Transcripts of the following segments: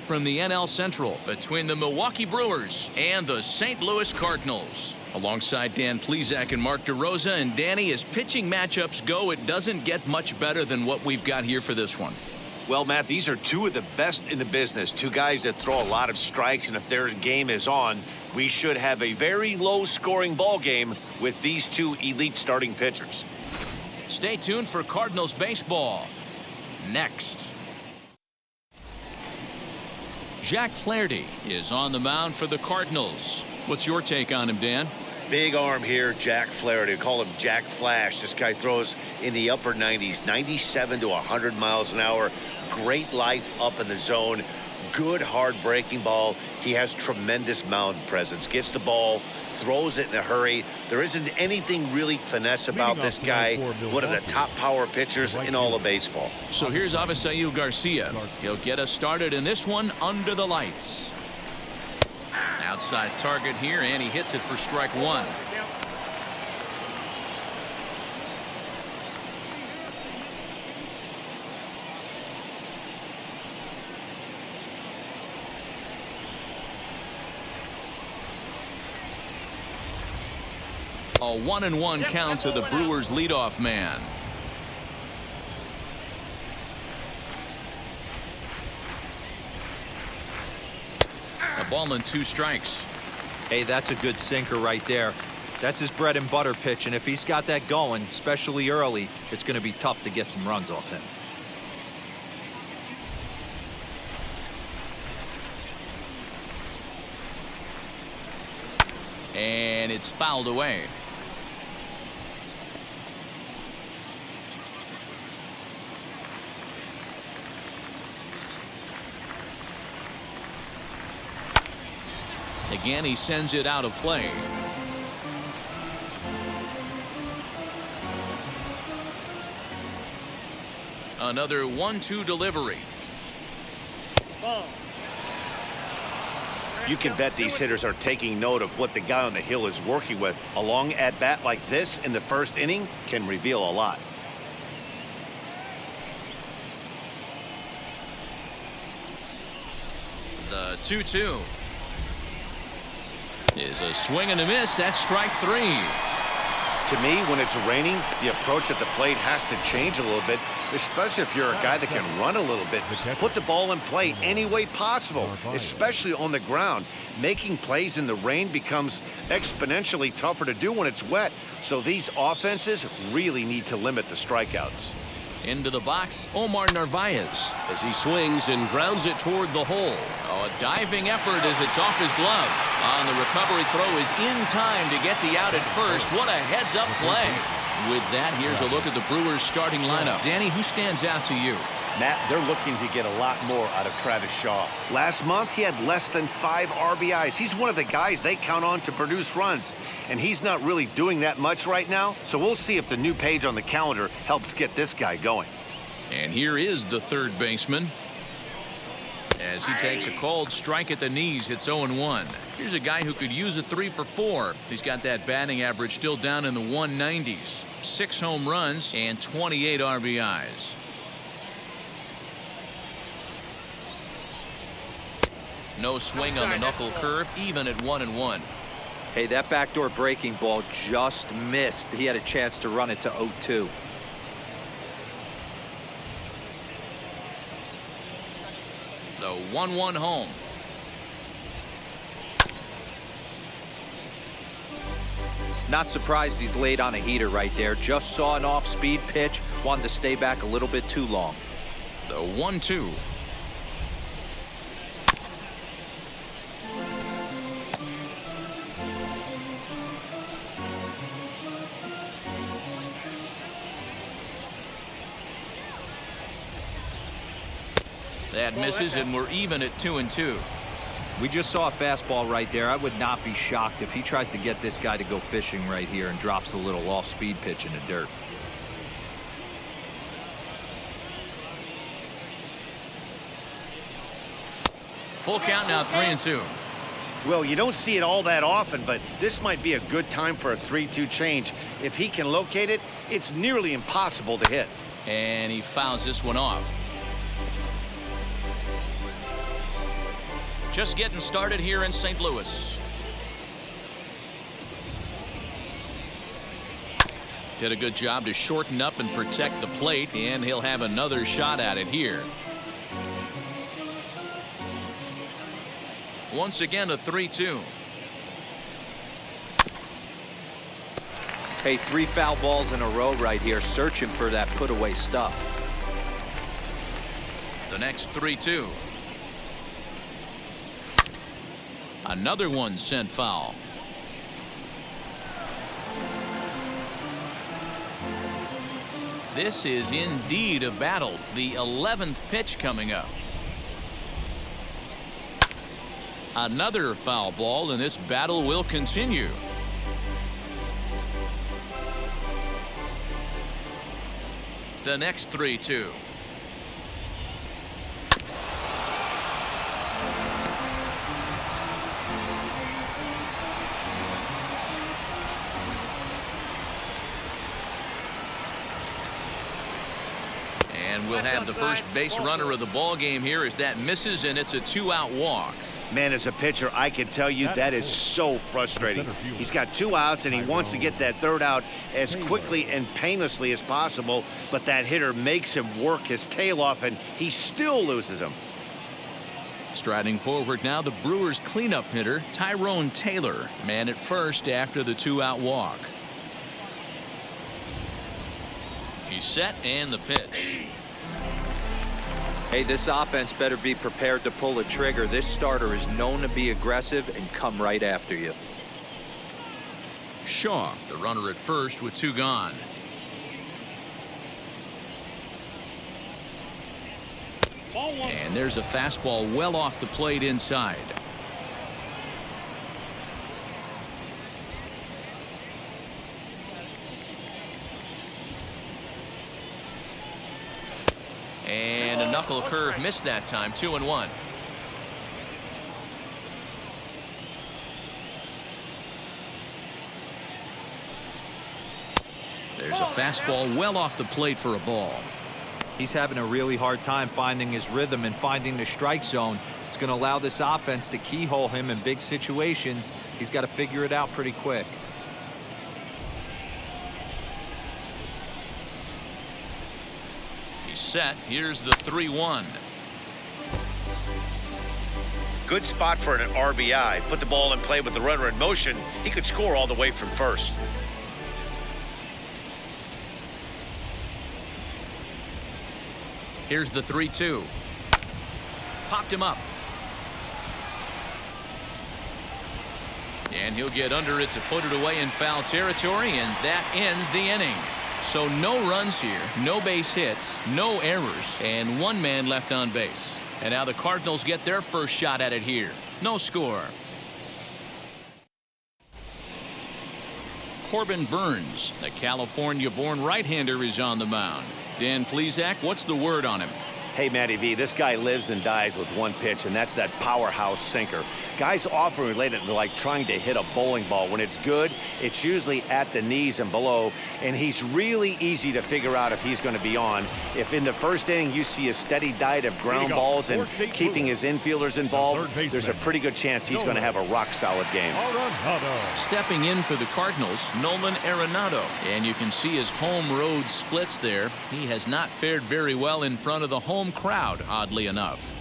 from the NL Central between the Milwaukee Brewers and the St. Louis Cardinals. Alongside Dan Plesac and Mark DeRosa. And Danny, as pitching matchups go, it doesn't get much better than what we've got here for this one. Well, Matt, these are two of the best in the business. Two guys that throw a lot of strikes, and if their game is on, we should have a very low-scoring ball game with these two elite starting pitchers. Stay tuned for Cardinals baseball next. Jack Flaherty is on the mound for the Cardinals. What's your take on him, Dan? Big arm here, Jack Flaherty. Call him Jack Flash. This guy throws in the upper 90s, 97 to 100 miles an hour. Great life up in the zone. Good hard breaking ball. He has tremendous mound presence. Gets the ball, throws it in a hurry. There isn't anything really finesse about this guy. One of the top power pitchers in all of baseball. So here's Avisail Garcia. He'll get us started in this one under the lights. Outside target here, and he hits it for strike one. A 1-1 count to the Brewers leadoff man. A ball and 2 strikes. Hey, that's a good sinker right there. That's his bread and butter pitch, and if he's got that going, especially early, it's going to be tough to get some runs off him. And it's fouled away. Again, he sends it out of play. Another 1-2 delivery. You can bet these hitters are taking note of what the guy on the hill is working with. A long at-bat like this in the first inning can reveal a lot. The 2-2 is a swing and a miss. That's strike 3. To me, when it's raining, the approach at the plate has to change a little bit, especially if you're a guy that can run a little bit. Put the ball in play any way possible, especially on the ground. Making plays in the rain becomes exponentially tougher to do when it's wet, so these offenses really need to limit the strikeouts. Into the box, Omar Narvaez, as he swings and grounds it toward the hole. Oh, a diving effort as it's off his glove. On the recovery throw is in time to get the out at first. What a heads-up play. With that, here's a look at the Brewers' starting lineup. Danny, who stands out to you? Matt, they're looking to get a lot more out of Travis Shaw. Last month, he had less than 5 RBIs. He's one of the guys they count on to produce runs, and he's not really doing that much right now, so we'll see if the new page on the calendar helps get this guy going. And here is the third baseman. As he takes a cold strike at the knees, it's 0-1. Here's a guy who could use a 3 for 4. He's got that batting average still down in the 190s. 6 home runs and 28 RBIs. No swing on the knuckle curve, even at 1-1. Hey, that backdoor breaking ball just missed. He had a chance to run it to 0-2. The 1-1 home. Not surprised he's laid on a heater right there. Just saw an off-speed pitch, wanted to stay back a little bit too long. The 1-2. That misses, and we're even at 2-2. We just saw a fastball right there. I would not be shocked if he tries to get this guy to go fishing right here and drops a little off-speed pitch in the dirt. Full count now, 3-2. Well, you don't see it all that often, but this might be a good time for a 3-2 change. If he can locate it, it's nearly impossible to hit. And he fouls this one off. Just getting started here in St. Louis. Did a good job to shorten up and protect the plate, and he'll have another shot at it here. Once again, a 3-2. Hey, 3 foul balls in a row right here, searching for that put-away stuff. The next 3-2. Another one sent foul. This is indeed a battle. The 11th pitch coming up. Another foul ball, and this battle will continue. The next 3-2. And we'll have the first base runner of the ball game here as that misses, and it's a 2-out walk. Man, as a pitcher, I can tell you that is so frustrating. He's got 2 outs, and he wants to get that 3rd out as quickly and painlessly as possible, but that hitter makes him work his tail off, and he still loses him. Striding forward now, the Brewers cleanup hitter, Tyrone Taylor, man at first after the 2-out walk. He's set, and the pitch. Hey, this offense better be prepared to pull a trigger. This starter is known to be aggressive and come right after you. Shaw, the runner at first with 2 gone. And there's a fastball well off the plate inside. And a knuckle curve missed that time. 2-1. There's a fastball well off the plate for a ball. He's having a really hard time finding his rhythm and finding the strike zone. It's going to allow this offense to keyhole him in big situations. He's got to figure it out pretty quick. Set. Here's the 3-1. Good spot for an RBI. Put the ball in play with the runner in motion. He could score all the way from first. Here's the 3-2. Popped him up. And he'll get under it to put it away in foul territory, and that ends the inning. So no runs here, no base hits, no errors, and 1 man left on base. And now the Cardinals get their first shot at it here. No score. Corbin Burns, the California-born right-hander, is on the mound. Dan Plesac, what's the word on him? Hey, Matty V, this guy lives and dies with one pitch, and that's that powerhouse sinker. Guys often relate it to like trying to hit a bowling ball. When it's good, it's usually at the knees and below, and he's really easy to figure out if he's going to be on. If in the first inning you see a steady diet of ground balls and keeping his infielders involved, there's a pretty good chance he's going to have a rock-solid game. Stepping in for the Cardinals, Nolan Aronado. And you can see his home-road splits there. He has not fared very well in front of the home crowd, oddly enough.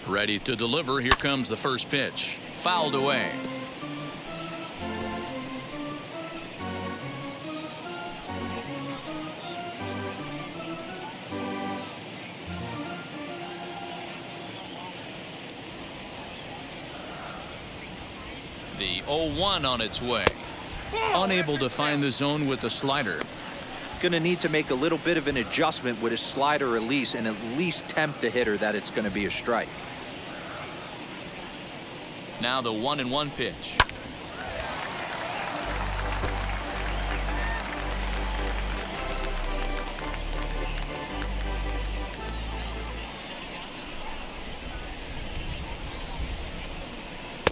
Ready to deliver. Here comes the first pitch. Fouled away. The 0-1 on its way. Unable to find the zone with the slider. Going to need to make a little bit of an adjustment with his slider release and at least tempt the hitter that it's going to be a strike. Now the 1-1 pitch.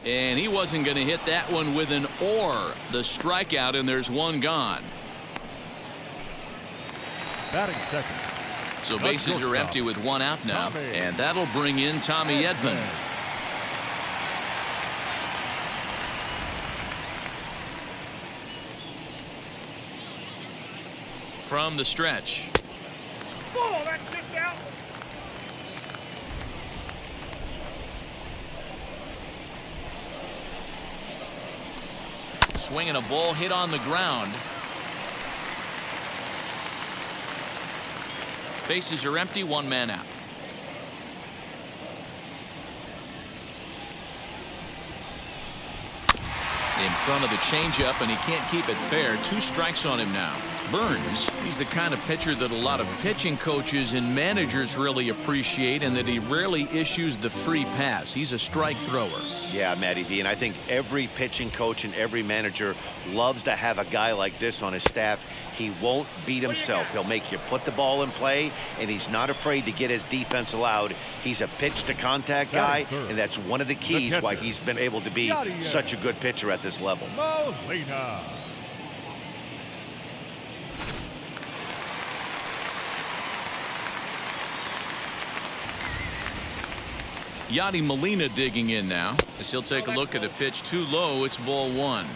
And he wasn't going to hit that one with an or. The strikeout, and there's 1 gone. Batting second. So bases are empty with 1 out now, and that'll bring in Tommy Edman. from the stretch. Oh, that's just out. Swinging a ball hit on the ground. Bases are empty, one man out. In front of the changeup, and he can't keep it fair. 2 strikes on him now. Burns, he's the kind of pitcher that a lot of pitching coaches and managers really appreciate, and that he rarely issues the free pass. He's a strike thrower. Yeah, Matty V, and I think every pitching coach and every manager loves to have a guy like this on his staff. He won't beat himself. He'll make you put the ball in play, and he's not afraid to get his defense allowed. He's a pitch-to-contact guy, and that's one of the keys why he's been able to be such a good pitcher at this level. Molina. Yadier Molina digging in now as he'll take a look at a pitch too low. It's ball 1.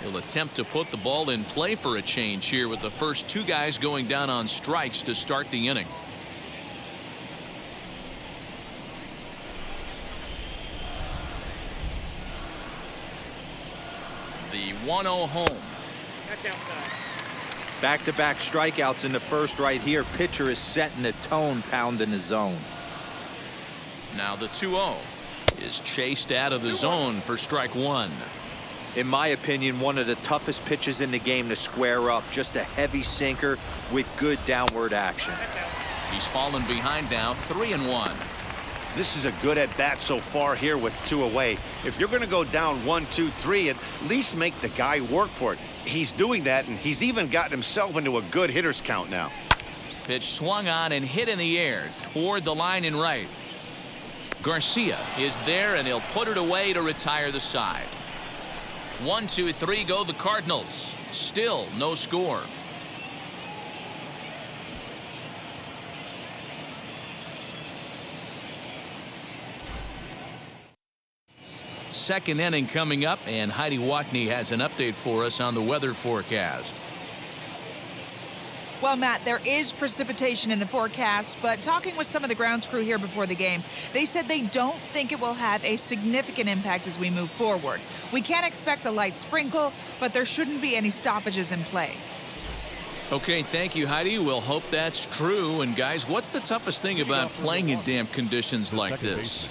He'll attempt to put the ball in play for a change here with the first 2 guys going down on strikes to start the inning. The 1-0 home. That's outside. Back-to-back strikeouts in the first right here. Pitcher is setting the tone, pounding the zone. Now the 2-0 is chased out of the zone for strike 1. In my opinion, one of the toughest pitches in the game to square up. Just a heavy sinker with good downward action. He's fallen behind now, 3-1. This is a good at-bat so far here with 2 away. If you're going to go down 1, 2, 3, at least make the guy work for it. He's doing that, and he's even gotten himself into a good hitter's count now. Pitch swung on and hit in the air toward the line in right. Garcia is there, and he'll put it away to retire the side. 1, 2, 3 go the Cardinals. Still no score. Second inning coming up, and Heidi Watney has an update for us on the weather forecast. Well, Matt, there is precipitation in the forecast, but talking with some of the grounds crew here before the game, they said they don't think it will have a significant impact as we move forward. We can expect a light sprinkle, but there shouldn't be any stoppages in play. Okay, thank you, Heidi. We'll hope that's true. And guys, what's the toughest thing about playing in damp conditions like this?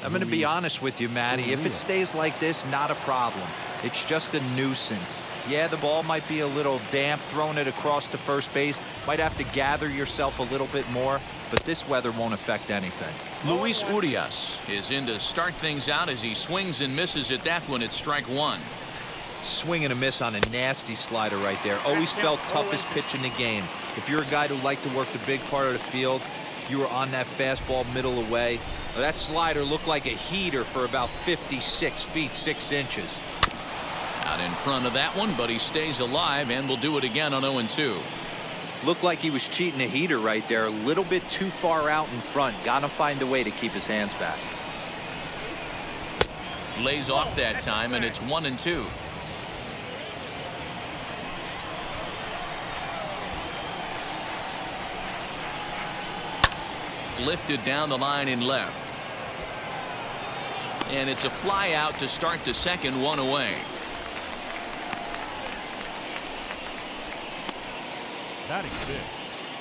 I'm going to be honest with you, Matty. If it stays like this, not a problem. It's just a nuisance. Yeah, the ball might be a little damp, throwing it across to first base. Might have to gather yourself a little bit more, but this weather won't affect anything. Luis Urias is in to start things out as he swings and misses at that one at strike 1. Swing and a miss on a nasty slider right there. Always felt toughest pitch in the game. If you're a guy who liked to work the big part of the field, you were on that fastball middle away. That slider looked like a heater for about 56 feet 6 inches. Out in front of that one, but he stays alive and will do it again on 0-2. Looked like he was cheating a heater right there. A little bit too far out in front. Gotta find a way to keep his hands back. Lays off that time, and it's 1-2. Lifted down the line in left. And it's a fly out to start the second, 1 away.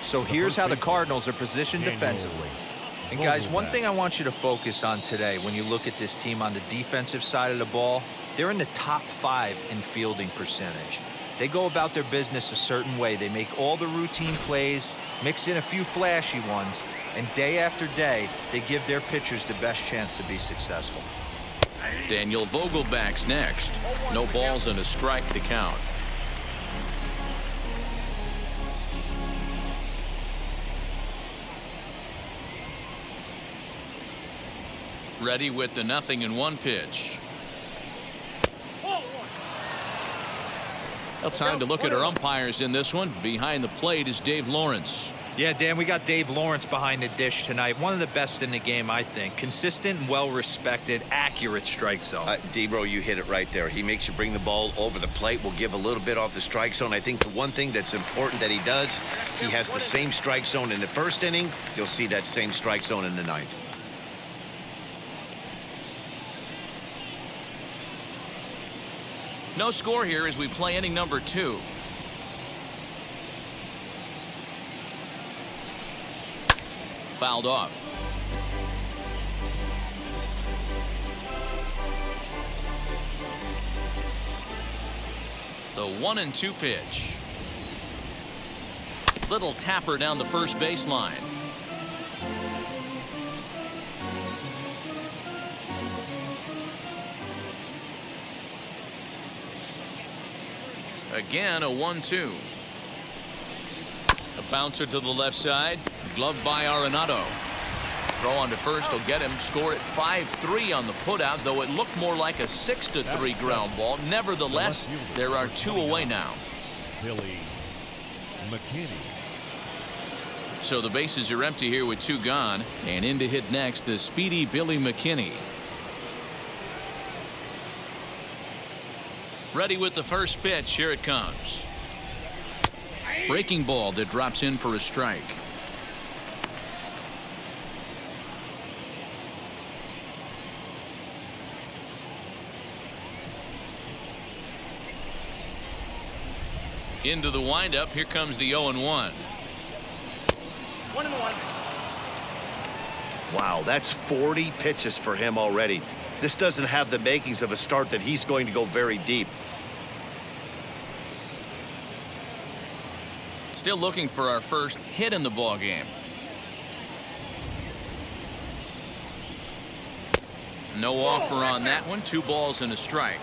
So here's how the Cardinals are positioned defensively. And guys, one thing I want you to focus on today when you look at this team on the defensive side of the ball, they're in the top 5 in fielding percentage. They go about their business a certain way. They make all the routine plays, mix in a few flashy ones, and day after day, they give their pitchers the best chance to be successful. Daniel Vogelback's next. No balls and a strike to count. Ready with the 0-1 pitch. Well, time to look at our umpires in this one. Behind the plate is Dave Lawrence. Yeah, Dan, we got Dave Lawrence behind the dish tonight. One of the best in the game, I think. Consistent, well-respected, accurate strike zone. D-Bro, you hit it right there. He makes you bring the ball over the plate. We'll give a little bit off the strike zone. I think the one thing that's important that he does, he has the same strike zone in the first inning. You'll see that same strike zone in the ninth. No score here as we play inning number 2. Fouled off. The 1-2 pitch. Little tapper down the first baseline. Again, a 1-2. A bouncer to the left side. Gloved by Arenado. Throw on to first will get him. Score at 5-3 on the putout, though it looked more like a 6-3 ground ball. Nevertheless, there are 2 away now. Billy McKinney. So the bases are empty here with 2 gone. And in to hit next, the speedy Billy McKinney. Ready with the first pitch. Here it comes. Breaking ball that drops in for a strike. Into the windup. Here comes the 0-1. 1-1. Wow, that's 40 pitches for him already. This doesn't have the makings of a start that he's going to go very deep. Still looking for our first hit in the ball game. No offer on that one. 2 balls and a strike.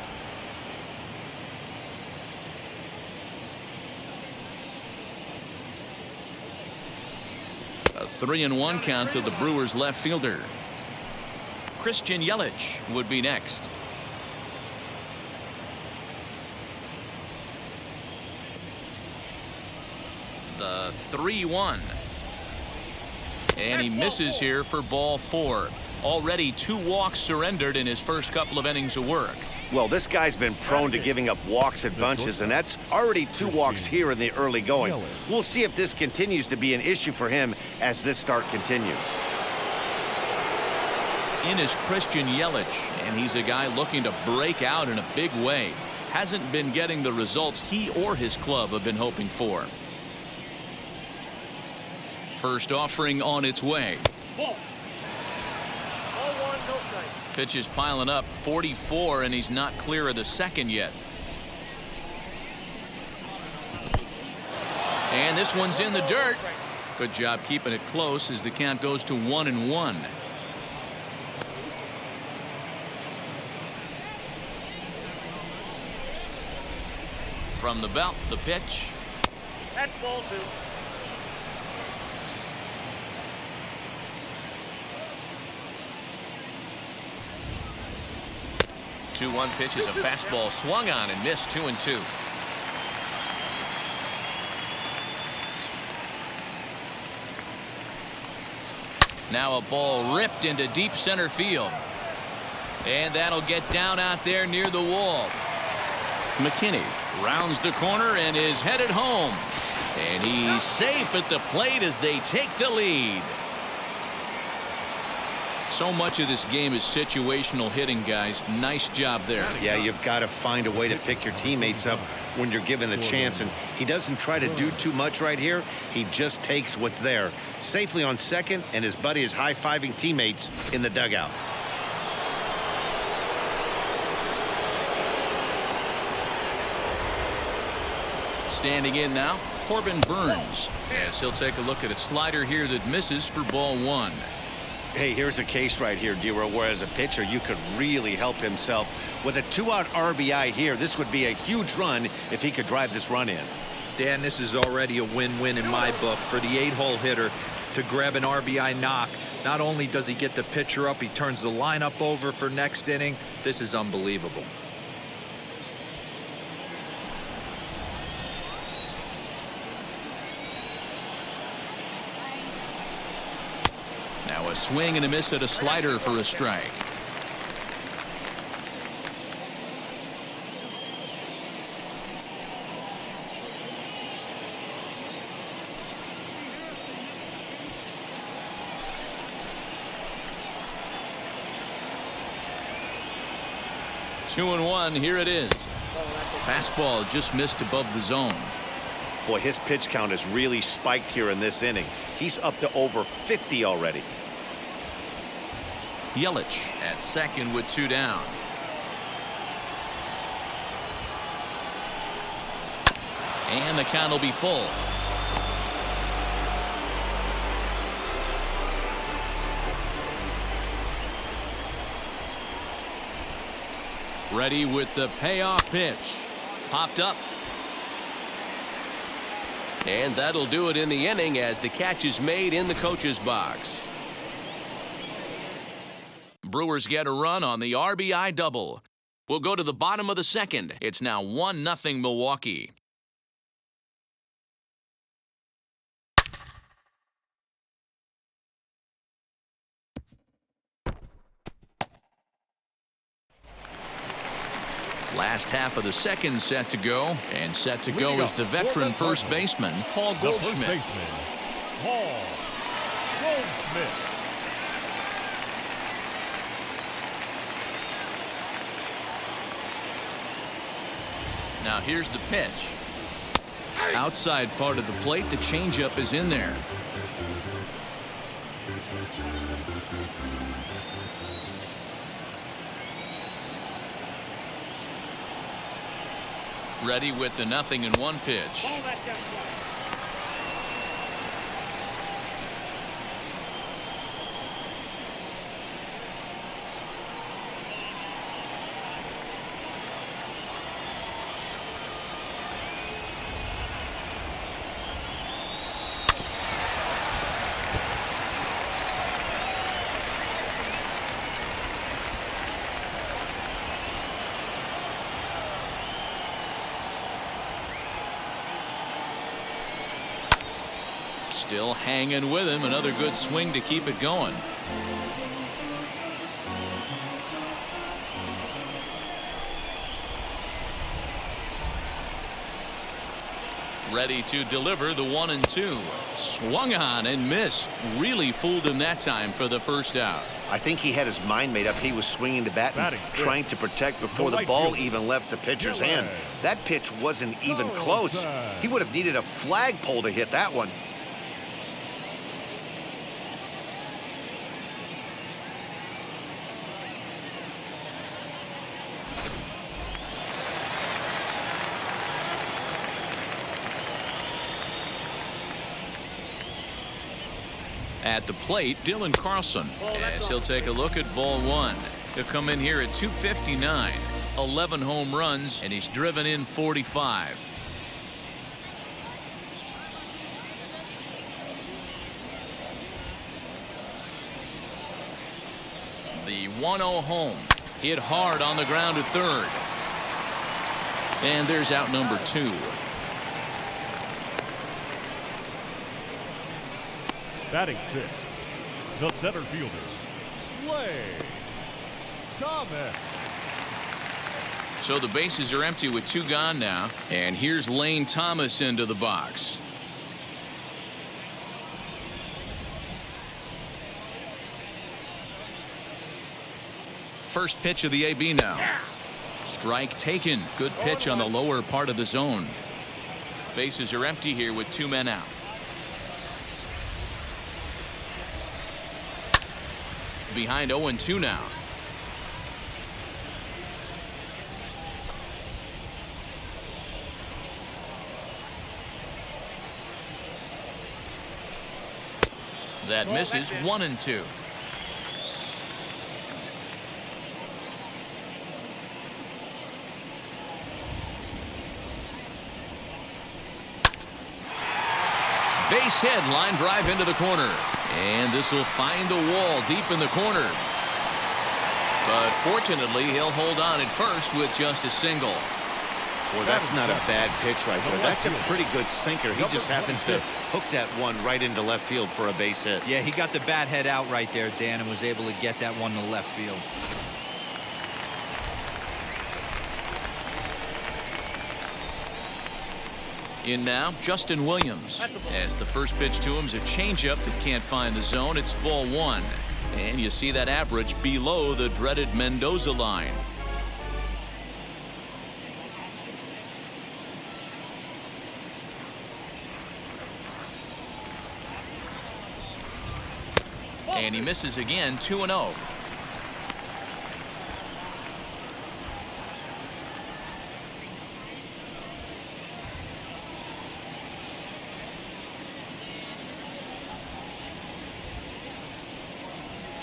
A 3-1 count to the Brewers left fielder. Christian Yelich would be next. The 3-1. And he misses here for ball 4. Already 2 walks surrendered in his first couple of innings of work. Well, this guy's been prone to giving up walks at bunches, and that's already 2 walks here in the early going. We'll see if this continues to be an issue for him as this start continues. In is Christian Yelich, and he's a guy looking to break out in a big way. Hasn't been getting the results he or his club have been hoping for. First offering on its way. Ball. 0-1, no strike. Pitches piling up. 44, and he's not clear of the second yet. And this one's in the dirt. Good job keeping it close as the count goes to 1-1. From the belt, the pitch. That's ball 2. 2-1 pitch is a fastball swung on and missed. 2-2. Now a ball ripped into deep center field. And that'll get down out there near the wall. McKinney rounds the corner and is headed home. And he's safe at the plate as they take the lead. So much of this game is situational hitting, guys. Nice job there. Yeah, you've got to find a way to pick your teammates up when you're given the chance, and he doesn't try to do too much right here. He just takes what's there. Safely on second, and his buddy is high-fiving teammates in the dugout. Standing in now, Corbin Burns. Yes, he'll take a look at a slider here that misses for ball 1. Hey, here's a case right here, D-Row, where as a pitcher, you could really help himself. With a 2-out RBI here, this would be a huge run if he could drive this run in. Dan, this is already a win-win in my book for the 8-hole hitter to grab an RBI knock. Not only does he get the pitcher up, he turns the lineup over for next inning. This is unbelievable. Now a swing and a miss at a slider for a strike. Two and one, here it is. Fastball just missed above the zone. Boy, his pitch count has really spiked here in this inning. He's up to over 50 already. Yelich at second with two down. And the count will be full. Ready with the payoff pitch. Popped up. And that'll do it in the inning as the catch is made in the coach's box. Brewers get a run on the RBI double. We'll go to the bottom of the second. It's now 1-0 Milwaukee. Last half of the second set to go, and set to go is the veteran first baseman, Paul Goldschmidt. First baseman, Paul Goldschmidt. Now here's the pitch. Outside part of the plate, the changeup is in there. Ready with the 0-1 pitch. Still hanging with him. Another good swing to keep it going. Ready to deliver the 1-2. Swung on and missed. Really fooled him that time for the first out. I think he had his mind made up. He was swinging the bat and trying to protect before the ball even left the pitcher's hand. That pitch wasn't even close. He would have needed a flagpole to hit that one. At the plate, Dylan Carlson, as he'll take a look at ball one. He'll come in here at 259, 11 home runs, and he's driven in 45. The 1-0 home, hit hard on the ground to third. And there's out number 2. Batting sixth, the center fielder, Thomas. So the bases are empty with 2 gone now. And here's Lane Thomas into the box. First pitch of the AB now. Strike taken. Good pitch on the lower part of the zone. Bases are empty here with 2 men out. Behind 0-2 now. That misses. 1-2. Base hit, line drive into the corner. And this will find the wall deep in the corner. But fortunately, he'll hold on at first with just a single. Boy, that's not a bad pitch right there. That's a pretty good sinker. He just happens to hook that one right into left field for a base hit. Yeah, he got the bat head out right there, Dan, and was able to get that one to left field. In now, Justin Williams. As the first pitch to him is a changeup that can't find the zone. It's ball one. And you see that average below the dreaded Mendoza line. And he misses again, 2-0.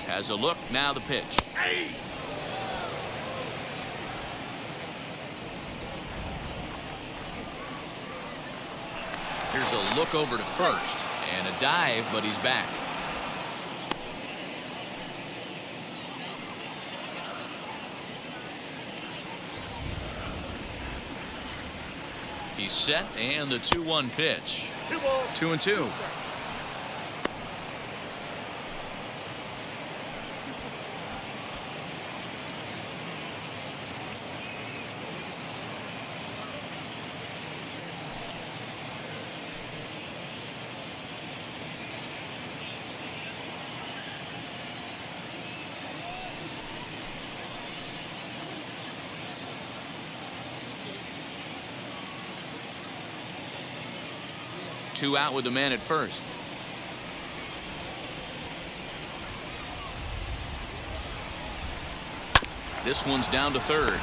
Has a look, now the pitch. Here's a look over to first and a dive, but he's back. He's set, and the 2-1 pitch. 2-2. Two out with the man at first. This one's down to third.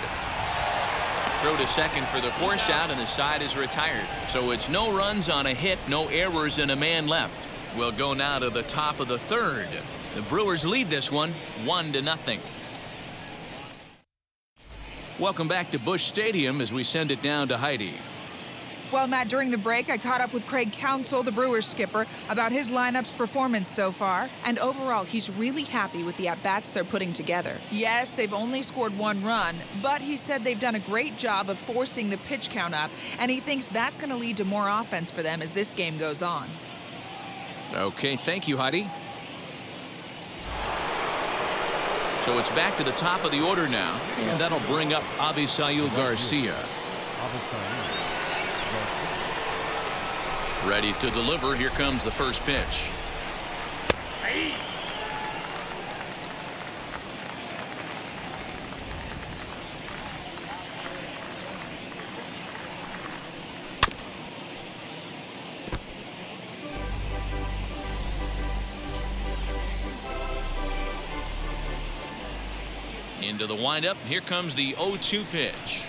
Throw to second for the force out, and the side is retired. So it's no runs on a hit, no errors, and a man left. We'll go now to the top of the third. The Brewers lead this one 1-0. Welcome back to Busch Stadium as we send it down to Heidi. Well, Matt, during the break, I caught up with Craig Counsell, the Brewers skipper, about his lineup's performance so far. And overall, he's really happy with the at-bats they're putting together. Yes, they've only scored one run, but he said they've done a great job of forcing the pitch count up, and he thinks that's going to lead to more offense for them as this game goes on. Okay, thank you, Heidi. So it's back to the top of the order now, and that'll bring up Avisail Garcia. Ready to deliver. Here comes the first pitch. Into the windup. Here comes the 0-2 pitch.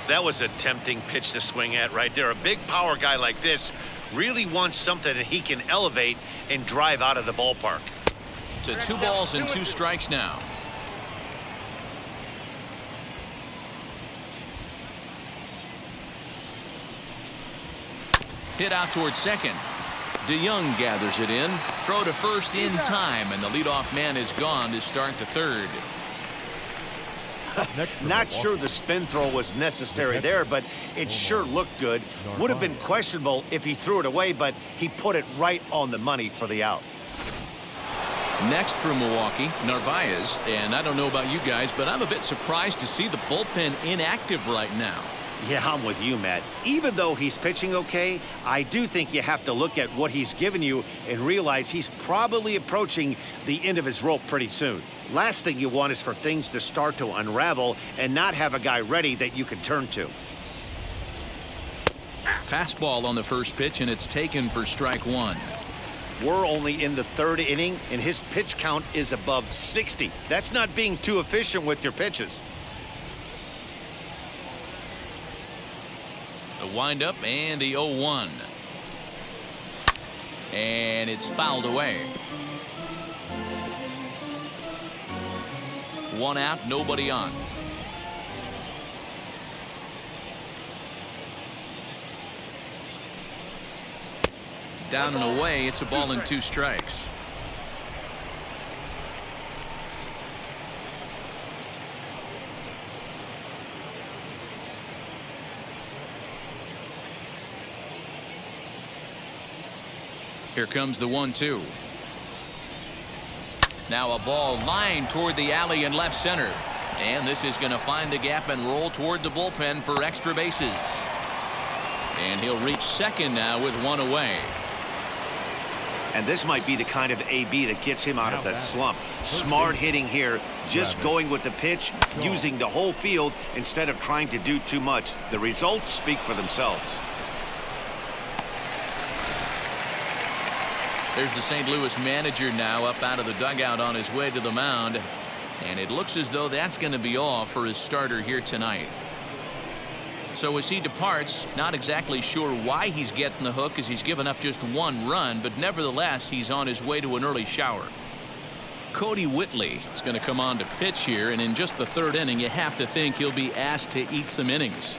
That was a tempting pitch to swing at right there. A big power guy like this really wants something that he can elevate and drive out of the ballpark. To 2 balls and 2 strikes now. Hit out towards second. DeYoung gathers it in. Throw to first in time, and the leadoff man is gone to start the third. Not sure the spin throw was necessary there, but it sure looked good. Would have been questionable if he threw it away, but he put it right on the money for the out. Next for Milwaukee, Narvaez. And I don't know about you guys, but I'm a bit surprised to see the bullpen inactive right now. Yeah, I'm with you, Matt. Even though he's pitching okay, I do think you have to look at what he's given you and realize he's probably approaching the end of his rope pretty soon. Last thing you want is for things to start to unravel and not have a guy ready that you can turn to. Fastball on the first pitch, and it's taken for strike one. We're only in the third inning, and his pitch count is above 60. That's not being too efficient with your pitches. The windup and the 0-1. And it's fouled away. 1 out, nobody on. down and away. It's a ball and 2 strikes. Here comes the 1-2. Now a ball lined toward the alley in left center. And this is going to find the gap and roll toward the bullpen for extra bases. And he'll reach second now with 1 away. And this might be the kind of AB that gets him out of that slump. Smart hitting here, just going with the pitch, using the whole field instead of trying to do too much. The results speak for themselves. There's the St. Louis manager now up out of the dugout on his way to the mound. And it looks as though that's going to be all for his starter here tonight. So as he departs, not exactly sure why he's getting the hook, as he's given up just 1 run, but nevertheless he's on his way to an early shower. Cody Whitley is going to come on to pitch here, and in just the 3rd inning you have to think he'll be asked to eat some innings.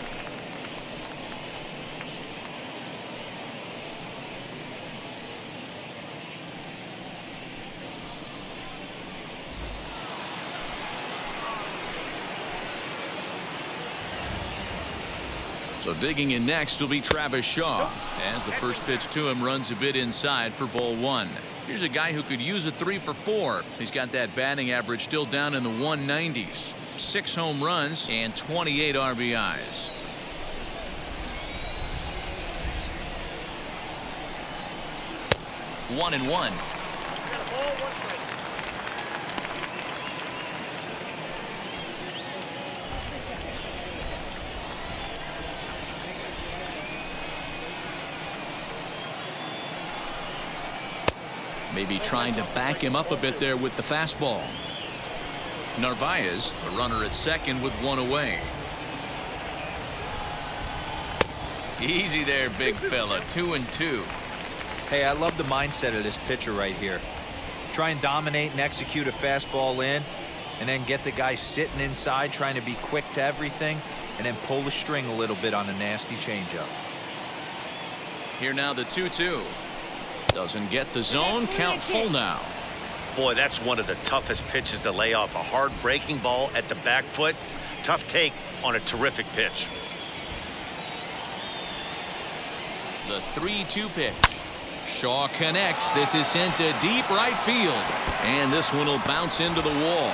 So digging in next will be Travis Shaw, as the first pitch to him runs a bit inside for ball 1. Here's a guy who could use a 3 for 4. He's got that batting average still down in the 190s. 6 home runs and 28 RBIs. One and one. Maybe trying to back him up a bit there with the fastball. Narvaez, the runner at second with 1 away. Easy there, big fella. 2-2. Hey, I love the mindset of this pitcher right here. Try and dominate and execute a fastball in, and then get the guy sitting inside trying to be quick to everything, and then pull the string a little bit on a nasty changeup. Here now the 2-2. Doesn't get the zone. Count full now. Boy, that's one of the toughest pitches to lay off. A hard breaking ball at the back foot. Tough take on a terrific pitch. The 3-2 pitch. Shaw connects. This is sent to deep right field. And this one will bounce into the wall.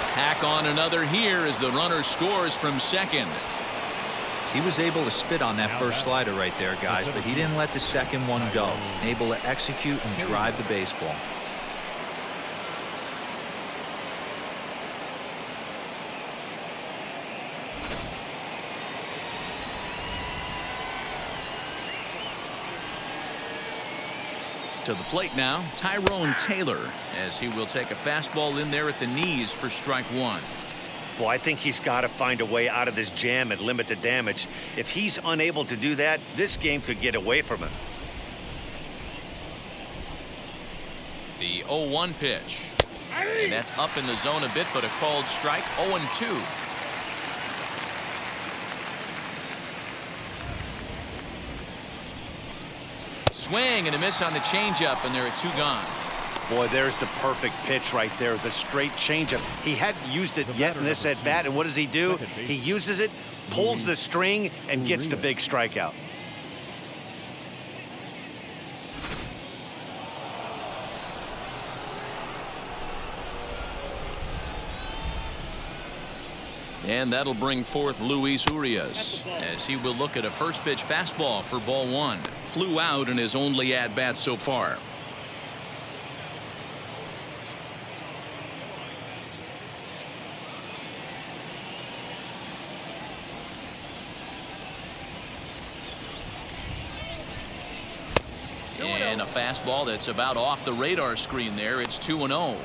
Tack on another here as the runner scores from second. He was able to spit on that first slider right there, guys, but he didn't let the second one go. Able to execute and drive the baseball. To the plate now, Tyrone Taylor, as he will take a fastball in there at the knees for strike 1. Boy, I think he's got to find a way out of this jam and limit the damage. If he's unable to do that, this game could get away from him. The 0-1 pitch. And that's up in the zone a bit, but a called strike. 0-2. Swing and a miss on the changeup, and there are 2 gone. Boy, there's the perfect pitch right there, the straight changeup. He hadn't used it yet in this at bat, and what does he do? He uses it, pulls the string, and gets the big strikeout. And that'll bring forth Luis Urias, as he will look at a first pitch fastball for ball 1. Flew out in his only at bat so far. And a fastball that's about off the radar screen there. It's 2-0.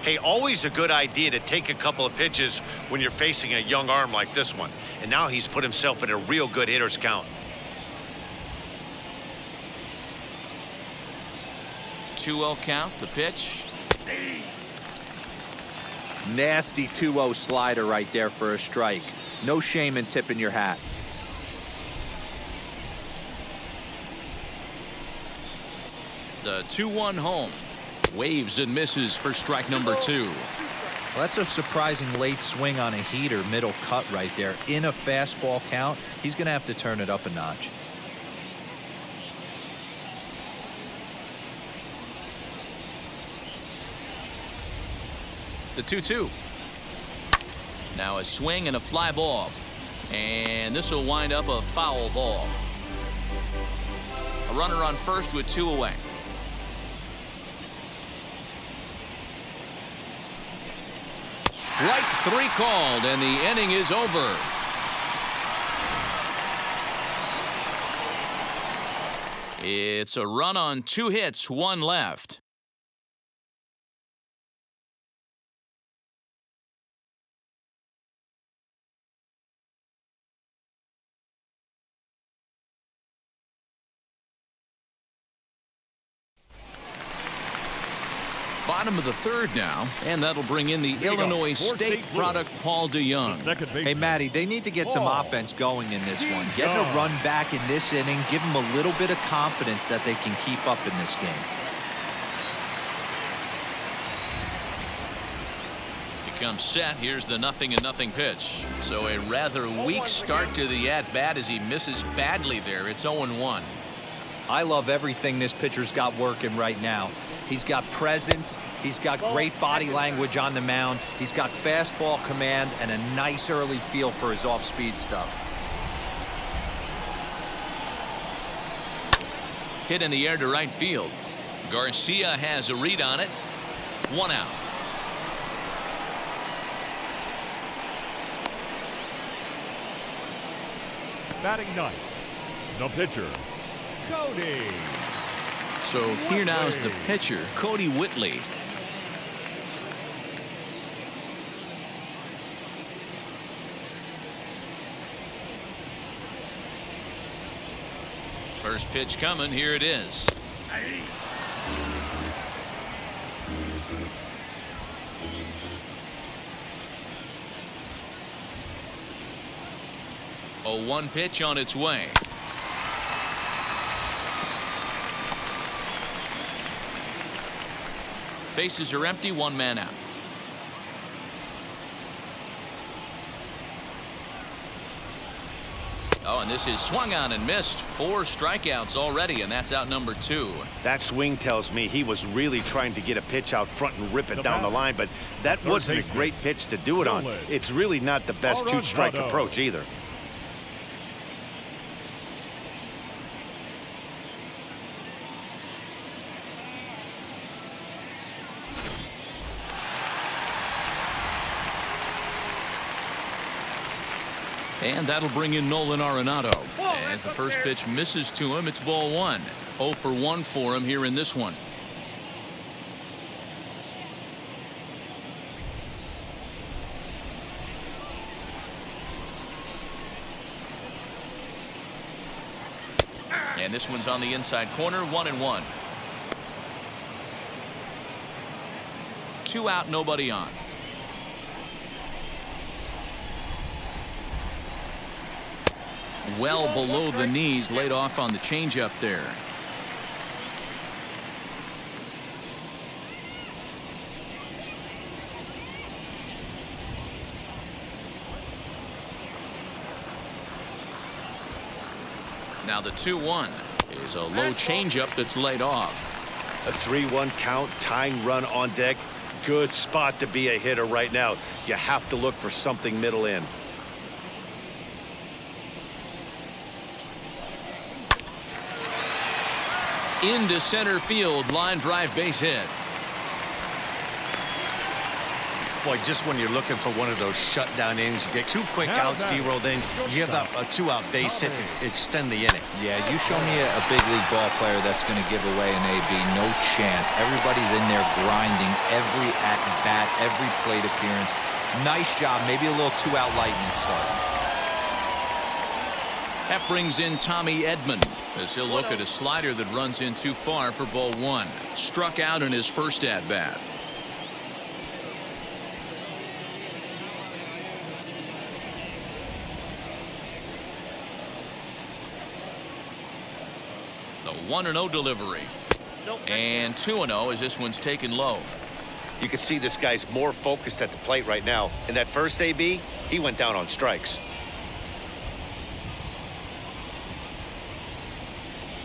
Hey, always a good idea to take a couple of pitches when you're facing a young arm like this one. And now he's put himself in a real good hitter's count. 2-0 count. The pitch. Nasty 2-0 slider right there for a strike. No shame in tipping your hat. The 2-1 home. Waves and misses for strike number 2. Well, that's a surprising late swing on a heater, middle cut right there. In a fastball count, he's going to have to turn it up a notch. The 2-2. Now a swing and a fly ball. And this will wind up a foul ball. A runner on first with 2 away. Strike 3 called, and the inning is over. It's a run on 2 hits, 1 left. Bottom of the 3rd now, and that'll bring in the Illinois State product, Paul DeYoung. Hey, Matty, they need to get some offense going in this one. Getting a run back in this inning, give them a little bit of confidence that they can keep up in this game. He comes set. Here's the 0-0 pitch. So a rather weak start to the at-bat as he misses badly there. It's 0-1. I love everything this pitcher's got working right now. He's got presence. He's got great body language on the mound. He's got fastball command and a nice early feel for his off-speed stuff. Hit in the air to right field. Garcia has a read on it. 1 out. Batting 9th, the pitcher, Cody. So here now is the pitcher, Cody Whitley. First pitch coming. Here it is. A 1 pitch on its way. Bases are empty, 1 man out. Oh, and this is swung on and missed. 4 strikeouts already, and that's out number 2. That swing tells me he was really trying to get a pitch out front and rip it down the line, but that wasn't a great pitch to do it on. It's really not the best 2-strike approach either. And that'll bring in Nolan Aronado. As the first pitch misses to him, it's ball 1. 0 for 1 for him here in this one. And this one's on the inside corner, 1-1. 2 out, nobody on. Well below the knees, laid off on the changeup there. Now the 2-1 is a low changeup that's laid off. A 3-1 count, tying run on deck. Good spot to be a hitter right now. You have to look for something middle in. Into center field, line drive, base hit. Boy, just when you're looking for one of those shutdown innings, you get 2 quick outs, D-roll, then you give up a 2-out base hit to extend the inning. Yeah, you show me a big league ball player that's going to give away an AB. No chance. Everybody's in there grinding every at-bat, every plate appearance. Nice job. Maybe a little 2-out lightning start. That brings in Tommy Edman as he'll look at a slider that runs in too far for ball 1. Struck out in his first at-bat. The 1-0 delivery. And 2-0 as this one's taken low. You can see this guy's more focused at the plate right now. In that first AB, he went down on strikes.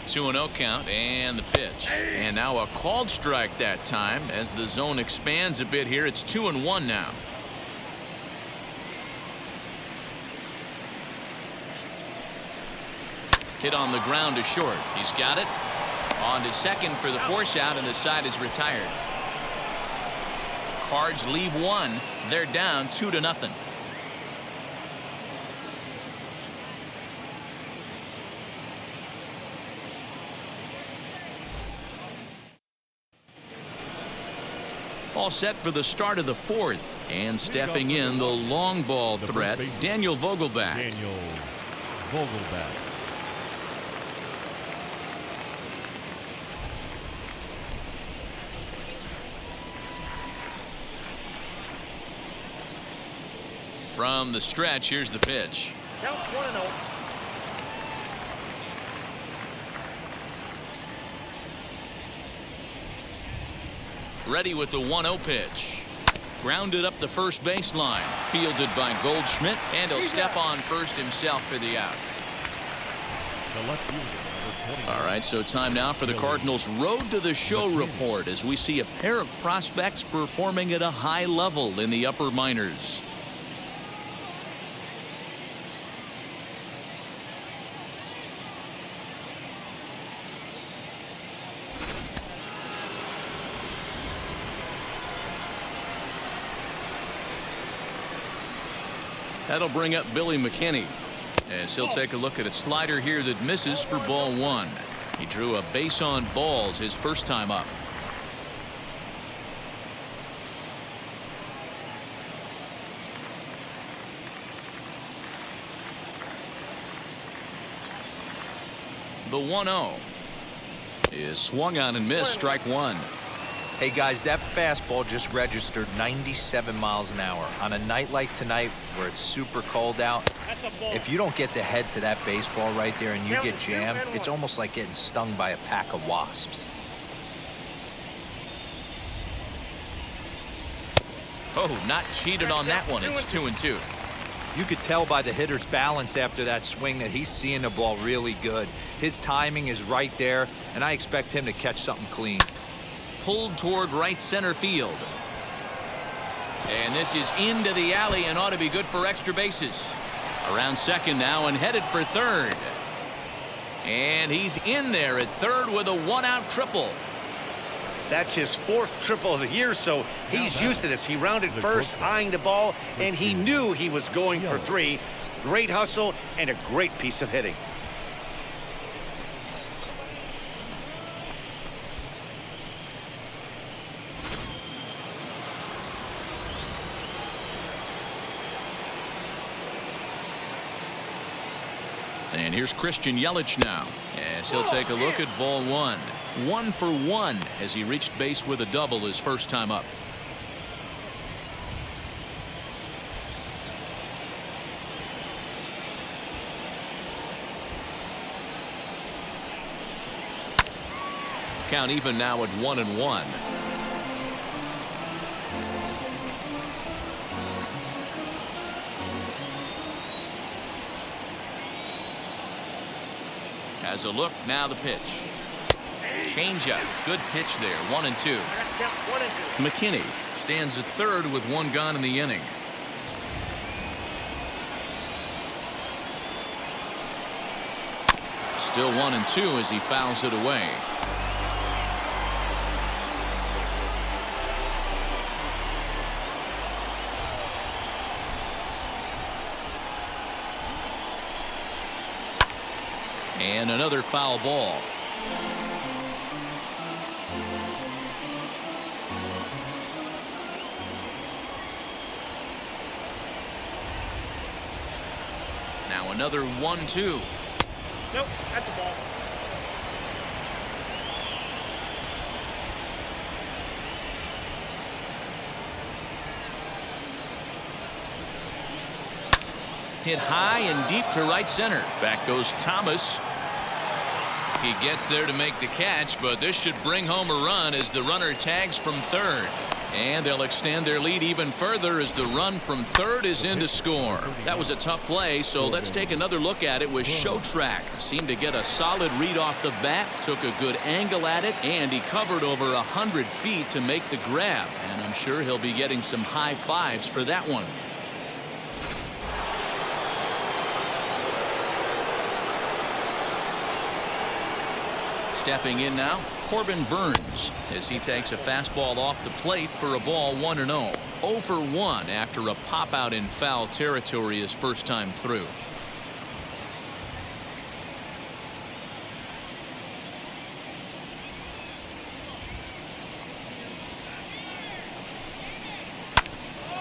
2-0 count and the pitch. And now a called strike that time as the zone expands a bit here. It's 2-1 now. Hit on the ground to short. He's got it. On to second for the force out, and the side is retired. Cards leave one. They're down 2-0. All set for the start of the fourth. And stepping in the long ball threat, Daniel Vogelback. Daniel Vogelback. From the stretch, here's the pitch. Count 1-0. Ready with the 1-0 pitch. Grounded up the first baseline. Fielded by Goldschmidt, and he'll step on first himself for the out. The left fielder, number 20. All right, so time now for the Cardinals' Road to the Show report as we see a pair of prospects performing at a high level in the upper minors. That'll bring up Billy McKinney as he'll take a look at a slider here that misses for ball one. He drew a base on balls his first time up. The 1-0 is swung on and missed. Strike one. Hey guys, that fastball just registered 97 miles an hour. On a night like tonight where it's super cold out, if you don't get to head to that baseball right there and you get jammed, it's almost like getting stung by a pack of wasps. Oh, not cheated on that one. It's 2-2. You could tell by the hitter's balance after that swing that he's seeing the ball really good. His timing is right there, and I expect him to catch something clean. Pulled toward right center field. And this is into the alley and ought to be good for extra bases. Around second now and headed for third. And he's in there at third with a one-out triple. That's his fourth triple of the year, so he's used to this. He rounded first, eyeing the ball, and he knew he was going for three. Great hustle and a great piece of hitting. And here's Christian Yelich now as he'll take a look at ball one. 1 for 1 as he reached base with a double his first time up. Count even now at 1-1. Has a look, now the pitch. Changeup, good pitch there, 1-2. McKinney stands at third with one gone in the inning. Still 1-2 as he fouls it away. And another foul ball. Now another 1-2. Nope, that's a ball. Hit high and deep to right center. Back goes Thomas. He gets there to make the catch, but this should bring home a run as the runner tags from third. And they'll extend their lead even further as the run from third is in to score. That was a tough play, so let's take another look at it with Showtrack. Seemed to get a solid read off the bat, took a good angle at it, and he covered over 100 feet to make the grab. And I'm sure he'll be getting some high fives for that one. Stepping in now, Corbin Burns, as he takes a fastball off the plate for a ball 1-0. 0 for 1 after a pop out in foul territory his first time through.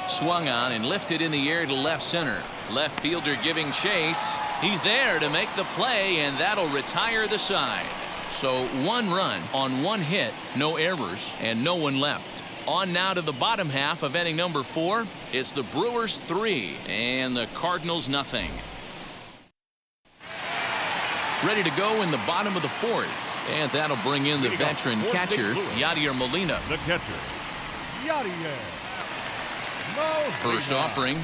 Swung on and lifted in the air to left center. Left fielder giving chase. He's there to make the play, and that'll retire the side. So 1 run on 1 hit, no errors, and no one left. On now to the bottom half of inning number 4. It's the Brewers 3 and the Cardinals nothing. Ready to go in the bottom of the 4th. And that'll bring in the veteran catcher, Yadier Molina. The catcher, Yadier Molina. First offering.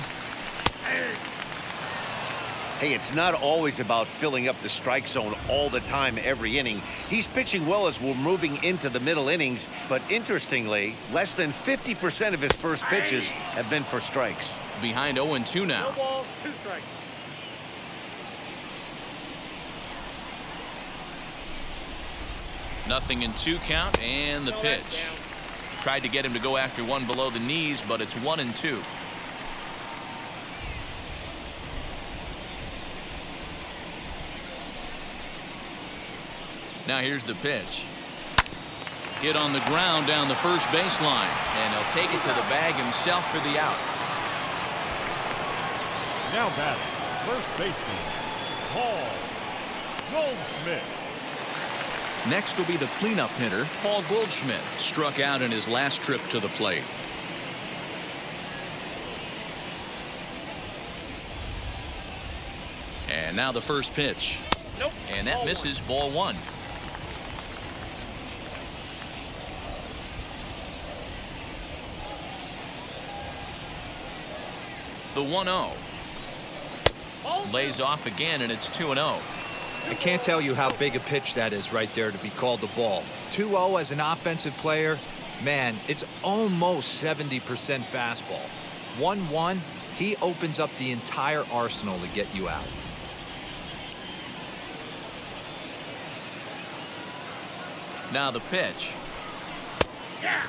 Hey, it's not always about filling up the strike zone all the time every inning. He's pitching well as we're moving into the middle innings, but interestingly, less than 50% of his first pitches have been for strikes. Behind 0-2 now. 1 ball, 2 strikes. Nothing in 2 count, and the pitch. Tried to get him to go after one below the knees, but it's 1-2. Now here's the pitch. Hit on the ground down the first baseline, and he'll take it to the bag himself for the out. Now batting, first baseman, Goldschmidt. Next will be the cleanup hitter, Paul Goldschmidt, struck out in his last trip to the plate. And now the first pitch. Nope. And that misses, ball 1. The 1-0. Lays off again, and it's 2-0. I can't tell you how big a pitch that is right there to be called a ball. 2-0 as an offensive player, man, it's almost 70% fastball. 1-1, he opens up the entire arsenal to get you out. Now the pitch. Yeah.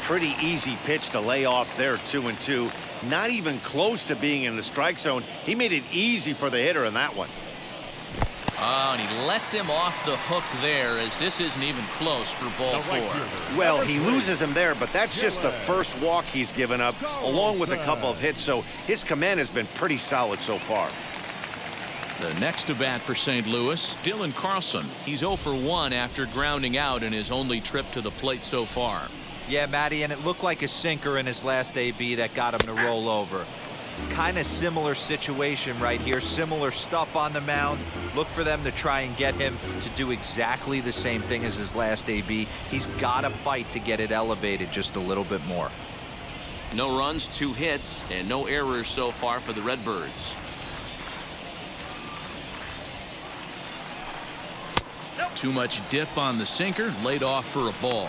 Pretty easy pitch to lay off there, 2-2. Not even close to being in the strike zone. He made it easy for the hitter in that one. Oh, and he lets him off the hook there, as this isn't even close for ball 4. Well, he loses him there, but that's just the first walk he's given up, along with a couple of hits, so his command has been pretty solid so far. The next to bat for St. Louis, Dylan Carlson. He's 0 for 1 after grounding out in his only trip to the plate so far. Yeah, Matty, and it looked like a sinker in his last AB that got him to roll over. Kind of similar situation right here, similar stuff on the mound. Look for them to try and get him to do exactly the same thing as his last AB. He's got to fight to get it elevated just a little bit more. No runs, 2 hits, and no errors so far for the Redbirds. Too much dip on the sinker, laid off for a ball.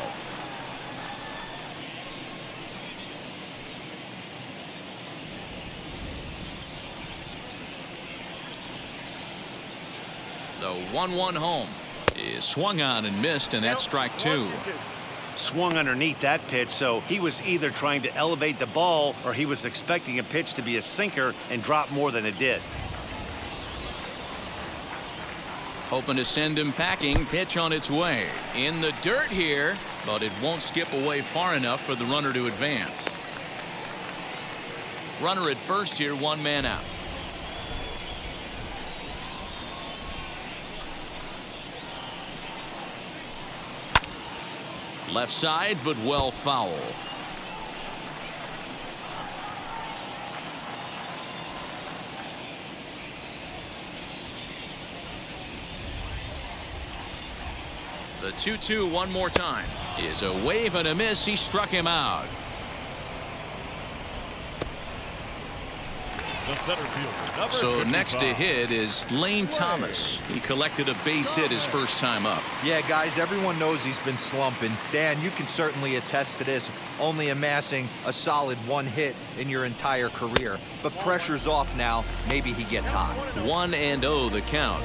The 1-1 home is swung on and missed, and that's strike 2. Swung underneath that pitch, so he was either trying to elevate the ball or he was expecting a pitch to be a sinker and drop more than it did. Hoping to send him packing. Pitch on its way. In the dirt here, but it won't skip away far enough for the runner to advance. Runner at first here, one man out. Left side, but well foul. The 2-2 one more time is a wave and a miss. He struck him out. The center fielder, number So 55. next to hit is Lane Thomas. He collected a base hit his first time up. Yeah, guys, everyone knows he's been slumping. Dan, you can certainly attest to this, only amassing a solid 1 hit in your entire career. But pressure's off now. Maybe he gets hot. 1-0 the count.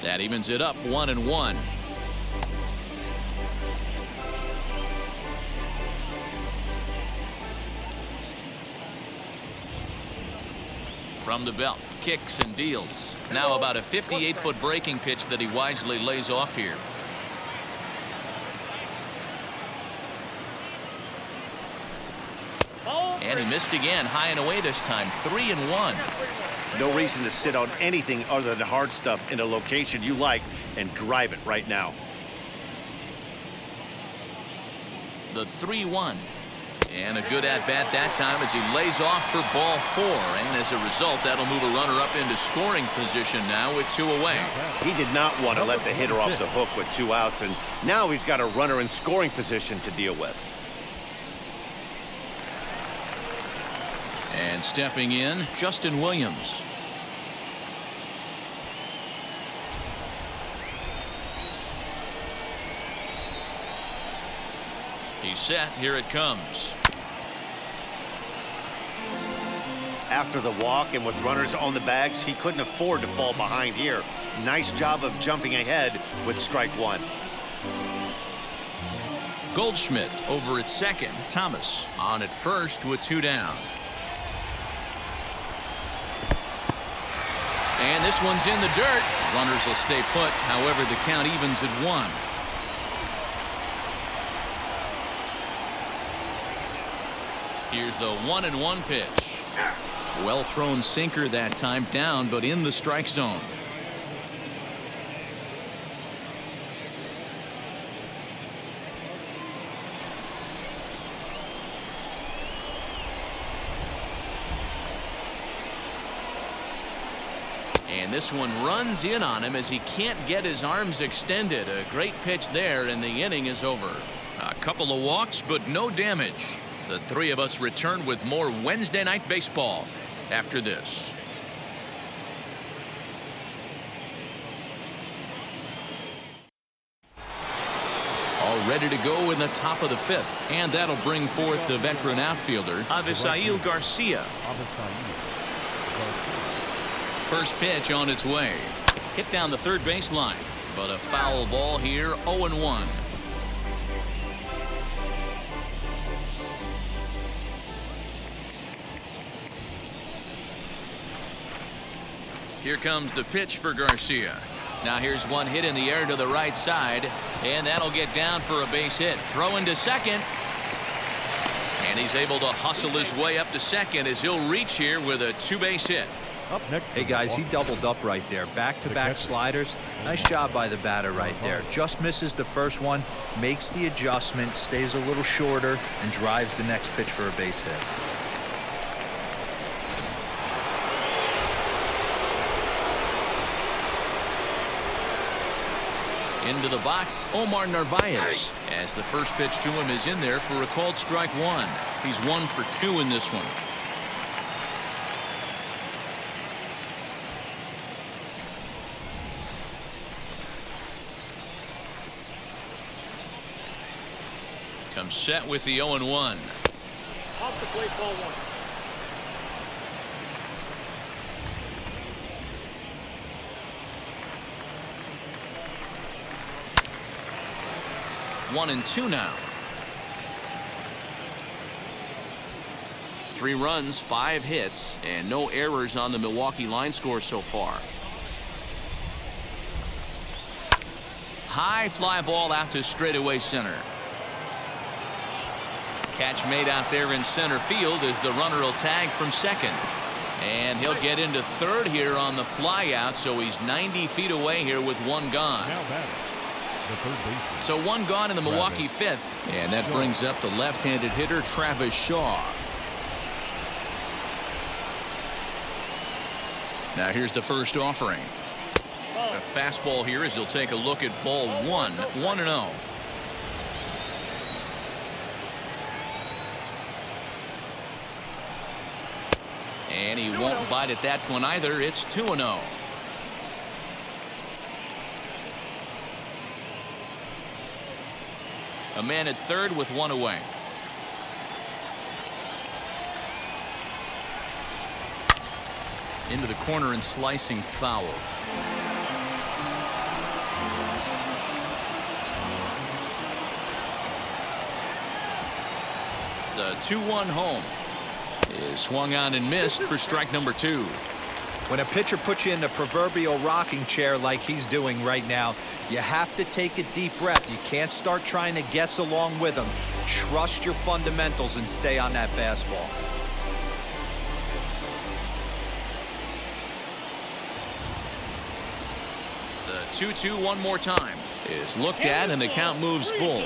That evens it up 1-1. From the belt, kicks and deals. Now about a 58-foot breaking pitch that he wisely lays off here. And he missed again, high and away this time, 3-1. No reason to sit on anything other than hard stuff in a location you like and drive it right now. The 3-1. And a good at-bat that time as he lays off for ball 4. And as a result, that'll move a runner up into scoring position now with 2 away. He did not want to let the hitter off the hook with 2 outs, and now he's got a runner in scoring position to deal with. And stepping in, Justin Williams. He's set. Here it comes. After the walk and with runners on the bags, he couldn't afford to fall behind here. Nice job of jumping ahead with strike 1. Goldschmidt over at second. Thomas on at first with 2 down. And this one's in the dirt. Runners will stay put. However, the count evens at 1. Here's the 1-1 pitch. Well thrown sinker that time, down but in the strike zone. And this one runs in on him as he can't get his arms extended. A great pitch there, and the inning is over. A couple of walks, but no damage. The 3 of us return with more Wednesday Night Baseball after this. All ready to go in the top of the 5th, and that'll bring forth the veteran outfielder, Avisail Garcia. First pitch on its way. Hit down the third baseline, but a foul ball here, 0-1. Here comes the pitch for Garcia. Now here's one hit in the air to the right side, and that'll get down for a base hit. Throw into second. And he's able to hustle his way up to second as he'll reach here with a 2-base hit. Up next. Hey, guys, he doubled up right there. Back-to-back sliders. Nice job by the batter right there. Just misses the first one, makes the adjustment, stays a little shorter, and drives the next pitch for a base hit. Into the box, Omar Narvaez, as the first pitch to him is in there for a called strike 1. He's 1 for 2 in this one. Comes set with the 0-1. Off the plate, ball 1. 1-2 now. 3 runs, 5 hits, and no errors on the Milwaukee line score so far. High fly ball out to straightaway center. Catch made out there in center field as the runner will tag from second. And he'll get into third here on the fly out, so he's 90 feet away here with 1 gone. Now batting, the third baseman. So 1 gone in the Milwaukee 5th. And that brings up the left-handed hitter Travis Shaw. Now here's the first offering. A fastball here as he'll take a look at ball 1, 1-0. And he won't bite at that one either. It's 2-0. A man at third with 1 away. Into the corner and slicing foul. The 2-1 home is swung on and missed for strike number 2. When a pitcher puts you in the proverbial rocking chair like he's doing right now, you have to take a deep breath. You can't start trying to guess along with him. Trust your fundamentals and stay on that fastball. The 2-2 one more time is looked at, and the count moves full.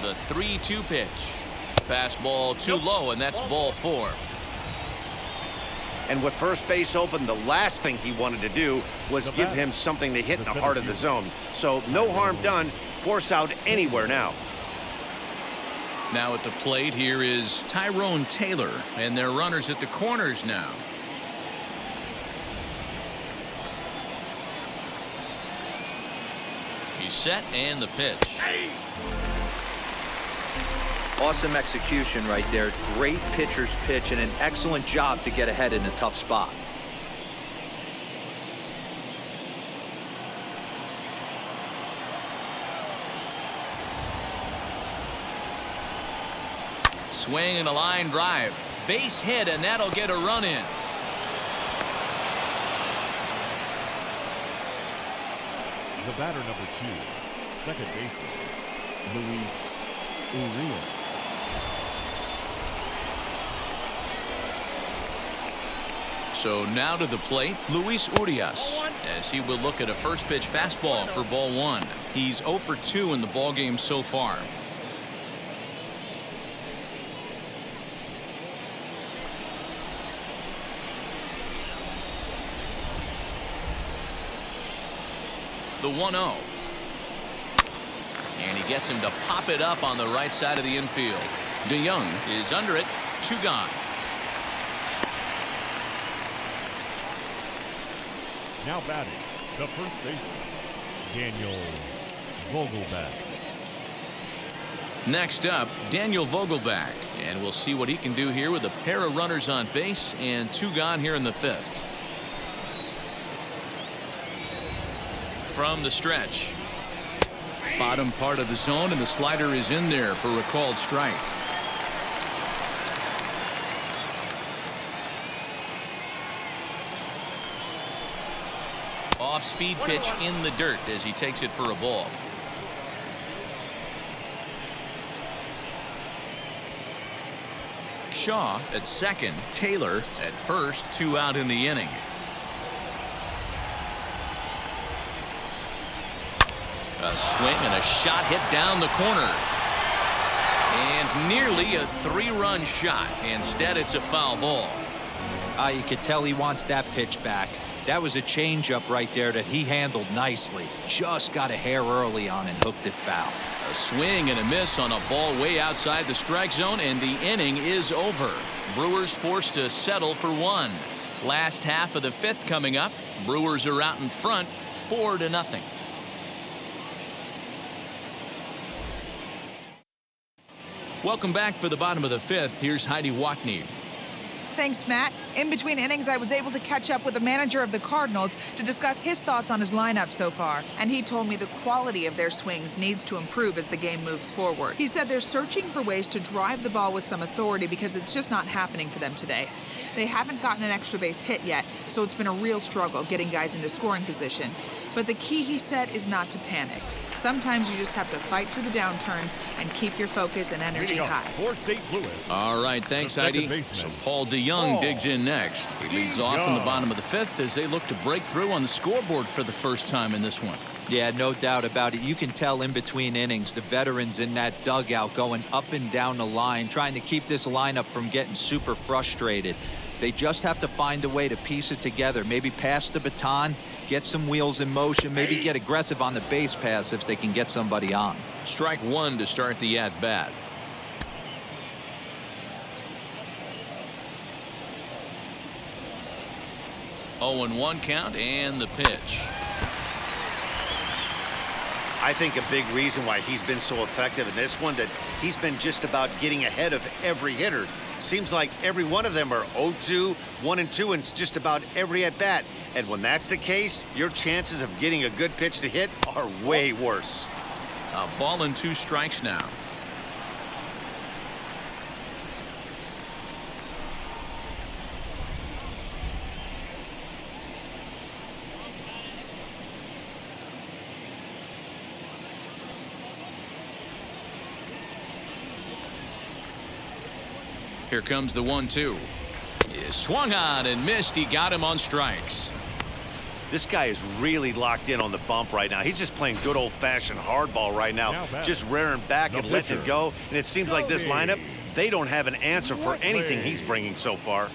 The 3-2 pitch. Fastball too low, and that's ball 4. And with first base open, the last thing he wanted to do was give him something to hit in the heart of the zone. So no harm done. Force out anywhere now. Now at the plate here is Tyrone Taylor, and their runners at the corners now. He's set, and the pitch. Awesome execution right there. Great pitcher's pitch and an excellent job to get ahead in a tough spot. Swing and a line drive. Base hit, and that'll get a run in. The batter number 2, second baseman, Luis Urias. So now to the plate, Luis Urias, as he will look at a first pitch fastball for ball 1. He's 0 for 2 in the ballgame so far. The 1-0. And he gets him to pop it up on the right side of the infield. DeYoung is under it. 2 gone. Now batting, the first baseman, Daniel Vogelback. Next up, Daniel Vogelback, and we'll see what he can do here with a pair of runners on base and 2 gone here in the 5th. From the stretch, bottom part of the zone, and the slider is in there for a called strike. Off-speed pitch in the dirt as he takes it for a ball. Shaw at second, Taylor at first, 2 out in the inning. A swing and a shot hit down the corner. And nearly a 3-run shot. Instead, it's a foul ball. You could tell he wants that pitch back. That was a changeup right there that he handled nicely. Just got a hair early on and hooked it foul. A swing and a miss on a ball way outside the strike zone, and the inning is over. Brewers forced to settle for 1. Last half of the 5th coming up. Brewers are out in front, 4-0. Welcome back for the bottom of the fifth. Here's Heidi Watney. Thanks, Matt. In between innings, I was able to catch up with the manager of the Cardinals to discuss his thoughts on his lineup so far. And he told me the quality of their swings needs to improve as the game moves forward. He said they're searching for ways to drive the ball with some authority because it's just not happening for them today. They haven't gotten an extra base hit yet, so it's been a real struggle getting guys into scoring position. But the key, he said, is not to panic. Sometimes you just have to fight through the downturns and keep your focus and energy high. For St. Louis. All right, thanks, Heidi. So Paul DeYoung digs in next. He leads off in the bottom of the fifth as they look to break through on the scoreboard for the first time in this one. Yeah, no doubt about it. You can tell in between innings, the veterans in that dugout going up and down the line, trying to keep this lineup from getting super frustrated. They just have to find a way to piece it together. Maybe pass the baton, get some wheels in motion, maybe get aggressive on the base paths if they can get somebody on. Strike one to start the at-bat. Oh, and 1 count and the pitch. I think a big reason why he's been so effective in this one that he's been just about getting ahead of every hitter. Seems like every one of them are 0-2, 1-2, and it's just about every at-bat. And when that's the case, your chances of getting a good pitch to hit are way worse. A ball and 2 strikes now. Here comes the 1-2. He swung on and missed. He got him on strikes. This guy is really locked in on the bump right now. He's just playing good old-fashioned hardball right now, just rearing back and letting it go. And it seems like this lineup, they don't have an answer for anything he's bringing so far.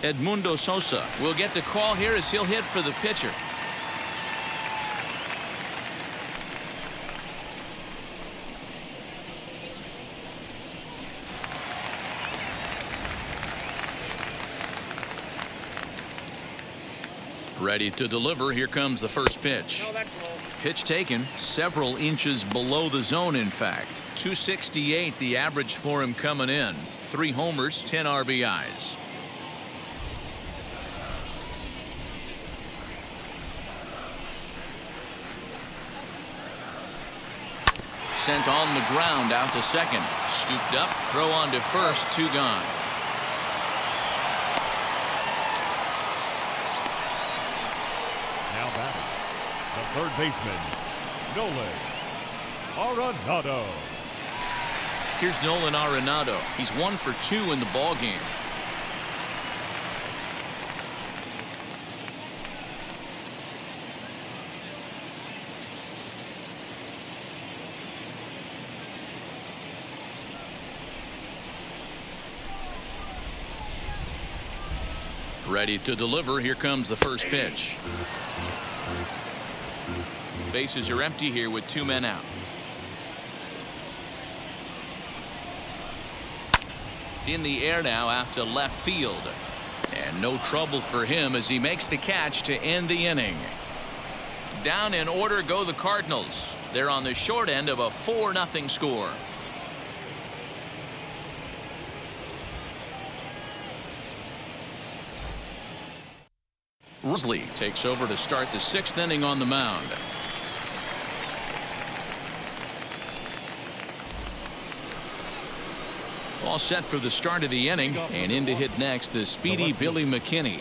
Edmundo Sosa will get the call here as he'll hit for the pitcher. Ready to deliver. Here comes the first pitch. Pitch taken several inches below the zone, in fact. 268 the average for him coming in. 3 homers, 10 RBIs. Sent on the ground out to second. Scooped up, throw on to first, 2 gone. The third baseman, Nolan Aronado. Here's Nolan Aronado. He's 1 for 2 in the ball game. Ready to deliver. Here comes the first pitch. Bases are empty here with 2 men out. In the air now out to left field. And no trouble for him as he makes the catch to end the inning. Down in order go the Cardinals. They're on the short end of a 4-0 score. Risley takes over to start the 6th inning on the mound. All set for the start of the inning, and in to hit next the speedy Billy McKinney.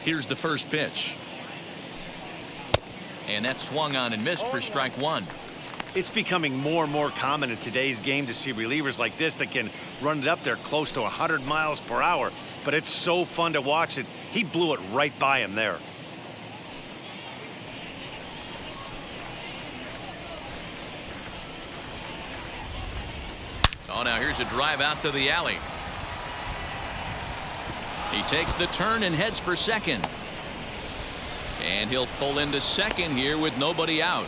Here's the first pitch. And that swung on and missed for strike 1. It's becoming more and more common in today's game to see relievers like this that can run it up there close to 100 miles per hour. But it's so fun to watch it. He blew it right by him there. Oh, now here's a drive out to the alley. He takes the turn and heads for second. And he'll pull into second here with nobody out.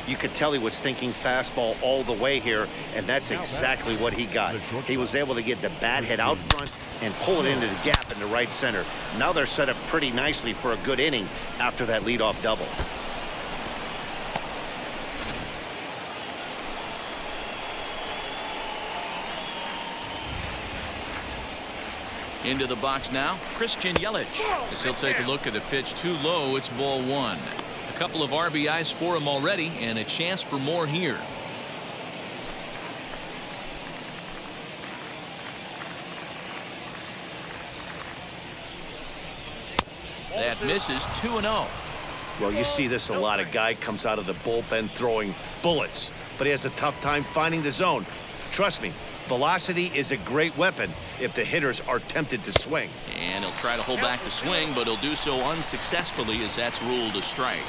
You could tell he was thinking fastball all the way here, and that's exactly what he got. He was able to get the bat head out front and pull it into the gap in the right center. Now they're set up pretty nicely for a good inning after that leadoff double. Into the box now, Christian Yelich. As he'll take a look at a pitch too low, it's ball one. A couple of RBIs for him already, and a chance for more here. That misses 2-0. Well, you see this a lot. A guy comes out of the bullpen throwing bullets, but he has a tough time finding the zone. Trust me, velocity is a great weapon if the hitters are tempted to swing. And he'll try to hold back the swing, but he'll do so unsuccessfully as that's ruled a strike.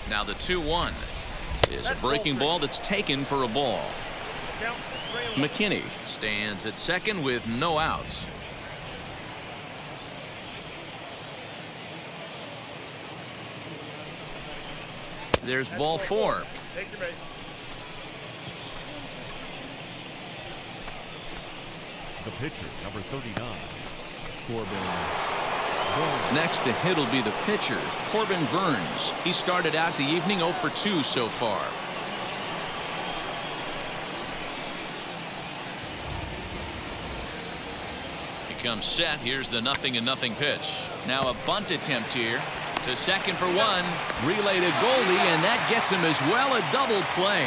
Now the 2-1 is a breaking ball that's taken for a ball. McKinney stands at second with no outs. There's ball four. Take your base. The pitcher, number 39, Corbin. Next to hit will be the pitcher, Corbin Burns. He started out the evening 0 for 2 so far. He comes set. Here's the 0-0 pitch. Now a bunt attempt here. To second for one. Relay to Goldie, and that gets him as well. A double play.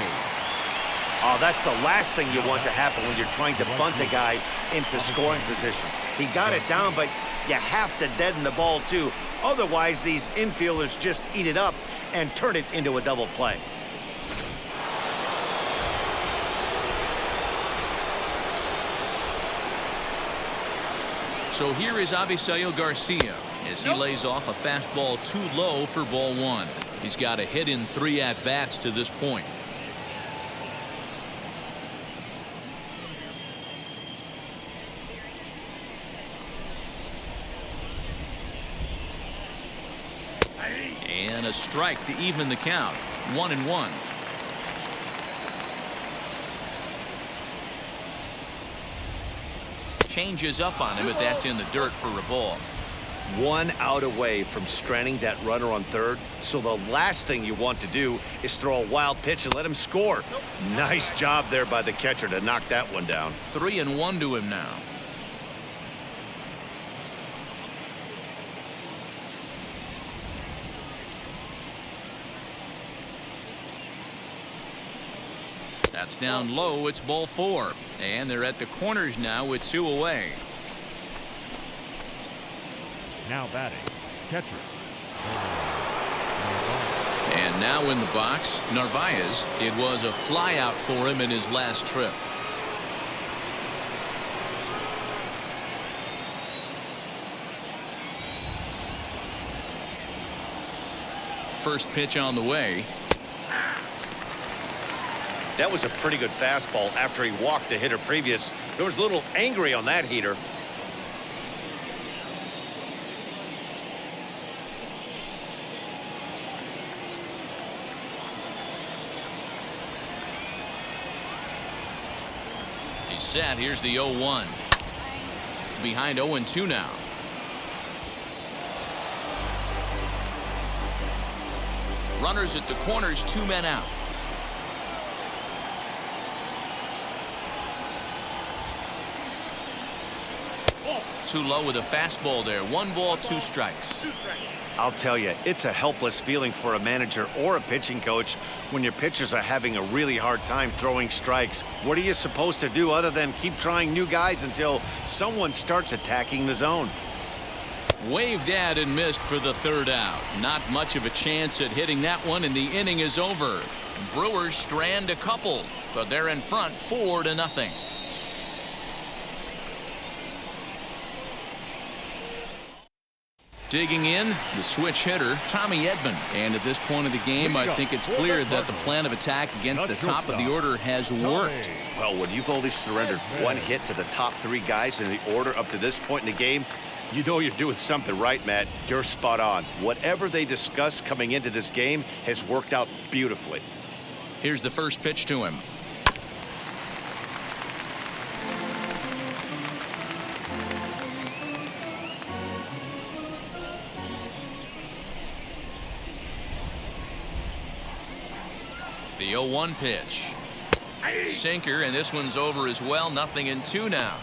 Oh, that's the last thing you want to happen when you're trying to bunt a guy into scoring position. He got it down, but you have to deaden the ball too. Otherwise, these infielders just eat it up and turn it into a double play. So here is Avisail Garcia as he lays off a fastball too low for ball one. He's got a hit in 3 at-bats to this point. And a strike to even the count. 1-1. Changes up on him, but that's in the dirt for a ball. 1 out away from stranding that runner on third. So the last thing you want to do is throw a wild pitch and let him score. Nice job there by the catcher to knock that one down. 3-1 to him now. That's down low. It's ball 4. And they're at the corners now with 2 away. Now batting, catcher. And now in the box, Narvaez. It was a fly out for him in his last trip. First pitch on the way. That was a pretty good fastball after he walked the hitter previous. There was a little angry on that heater. He's set. Here's the 0-1. Behind 0-2 now. Runners at the corners, 2 men out. Too low with a fastball there. 1 ball, 2 strikes. I'll tell you, it's a helpless feeling for a manager or a pitching coach when your pitchers are having a really hard time throwing strikes. What are you supposed to do other than keep trying new guys until someone starts attacking the zone? Waved at and missed for the 3rd out. Not much of a chance at hitting that one, and the inning is over. Brewers strand a couple, but they're in front 4-0. Digging in, the switch hitter, Tommy Edman. And at this point of the game, I think it's clear that the plan of attack against the top of the order has worked. Well, when you've only surrendered one hit to the top three guys in the order up to this point in the game, you know you're doing something right, Matt. You're spot on. Whatever they discussed coming into this game has worked out beautifully. Here's the first pitch to him. The 0-1 pitch. Sinker, and this one's over as well. 0-2 now.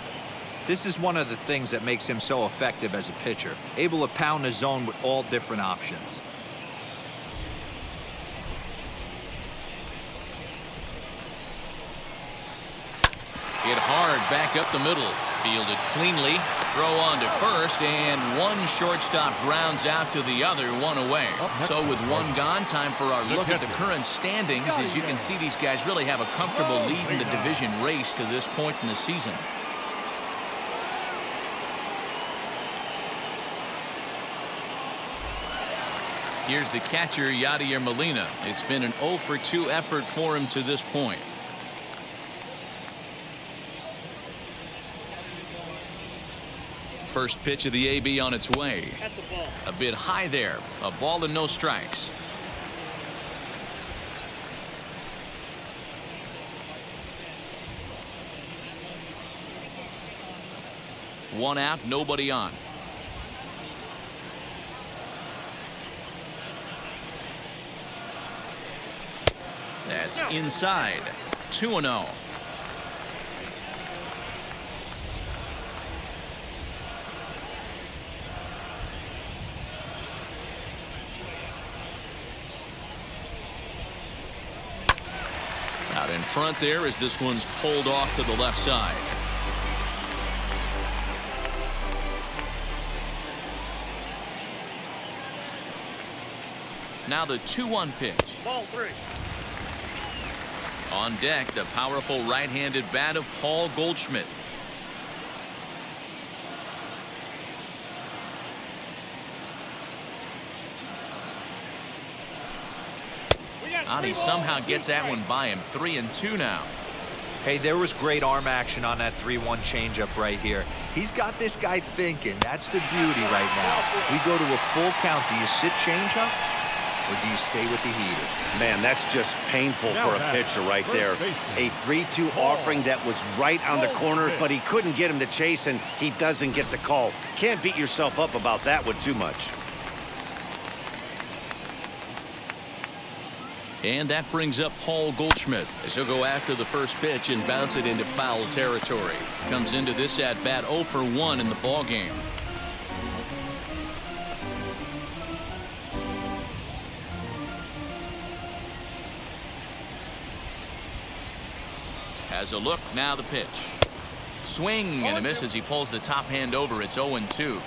This is one of the things that makes him so effective as a pitcher, able to pound the zone with all different options. Hit hard back up the middle. Fielded cleanly. Throw on to first, and one shortstop grounds out to the other, one away. So with one gone, time for our look at the current standings. As you can see, these guys really have a comfortable lead in the division race to this point in the season. Here's the catcher, Yadier Molina. It's been an 0-for-2 effort for him to this point. First pitch of the AB on its way. That's a ball. A bit high there. A ball and no strikes. One out, nobody on. That's inside. 2-0. Out in front there as this one's pulled off to the left side. Now the 2-1 pitch. Ball 3. On deck, the powerful right-handed bat of Paul Goldschmidt. Adi somehow gets that one by him. 3-2 now. Hey, there was great arm action on that 3-1 changeup right here. He's got this guy thinking. That's the beauty right now. We go to a full count. Do you sit changeup or do you stay with the heater? Man, that's just painful for a pitcher right there. A 3-2 offering that was right on the corner, but he couldn't get him to chase, and he doesn't get the call. Can't beat yourself up about that one too much. And that brings up Paul Goldschmidt as he'll go after the first pitch and bounce it into foul territory. Comes into this at bat 0-for-1 in the ball game. Has a look, now the pitch. Swing and a miss as he pulls the top hand over. It's 0-2.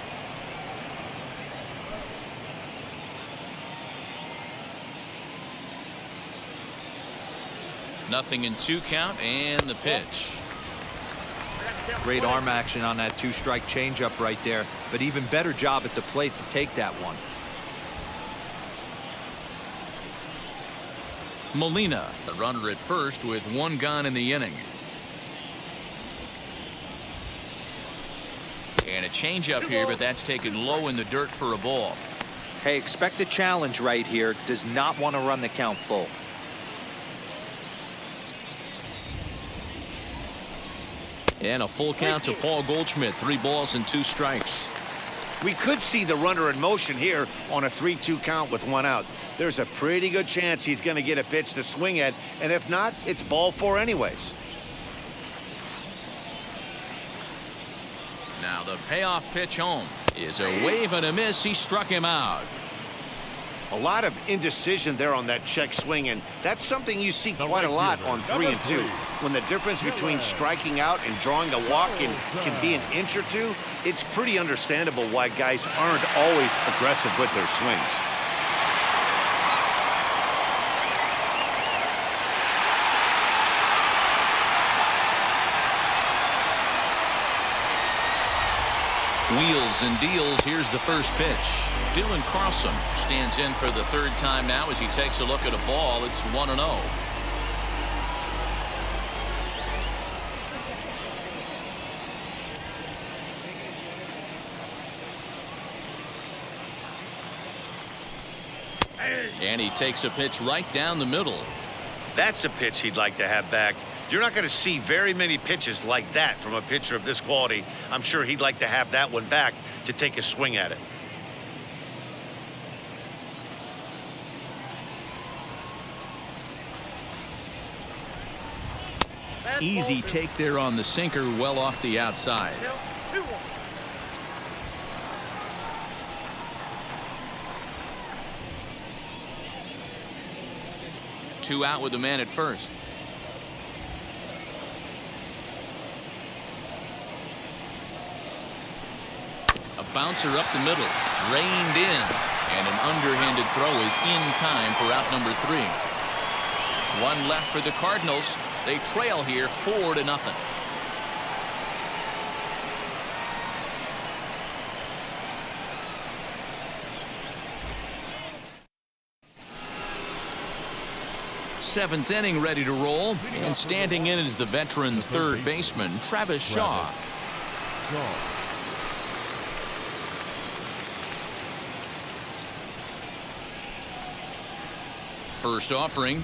Nothing in 2 count, and the pitch. Great arm action on that 2-strike changeup right there, but even better job at the plate to take that one. Molina, the runner at first with 1 gone in the inning. And a changeup here, but that's taken low in the dirt for a ball. Hey, expect a challenge right here. Does not want to run the count full. And a full count to Paul Goldschmidt. 3 balls and 2 strikes. We could see the runner in motion here on a 3-2 count with 1 out. There's a pretty good chance he's going to get a pitch to swing at, and if not, it's ball 4 anyways. Now the payoff pitch home is a wave and a miss. He struck him out. A lot of indecision there on that check swing, and that's something you see quite a lot on 3-2. When the difference between striking out and drawing a walk can be an inch or 2, it's pretty understandable why guys aren't always aggressive with their swings. Wheels and deals. Here's the first pitch. Dylan Carlson stands in for the third time now as he takes a look at a ball. It's 1-0. And he takes a pitch right down the middle. That's a pitch he'd like to have back. You're not going to see very many pitches like that from a pitcher of this quality. I'm sure he'd like to have that one back to take a swing at it. Easy take there on the sinker, well off the outside. 2-1. Two out with the man at first. A bouncer up the middle, reined in, and an underhanded throw is in time for out number 3. One left for the Cardinals. They trail here 4-0. Seventh inning ready to roll, and standing in is the veteran third baseman Travis Shaw. First offering.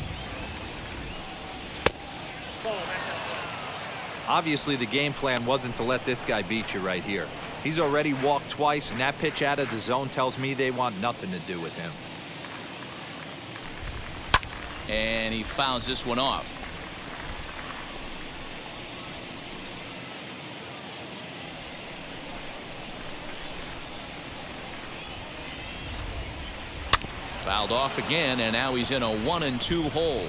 Obviously, the game plan wasn't to let this guy beat you right here. He's already walked twice, and that pitch out of the zone tells me they want nothing to do with him. And he fouls this one off. Fouled off again, and now he's in a 1-2 hole.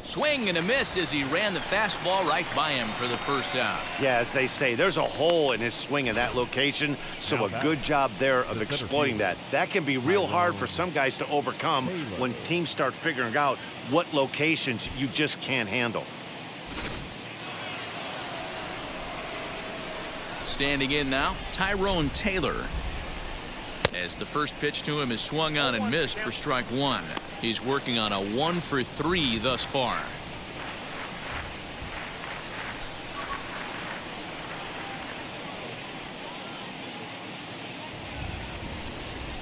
Swing and a miss as he ran the fastball right by him for the first out. Yeah, as they say, there's a hole in his swing in that location, so a good job there of exploiting that. That can be real hard for some guys to overcome when teams start figuring out what locations you just can't handle. Standing in now, Tyrone Taylor. As the first pitch to him is swung on and missed for strike 1. He's working on a 1-for-3 thus far.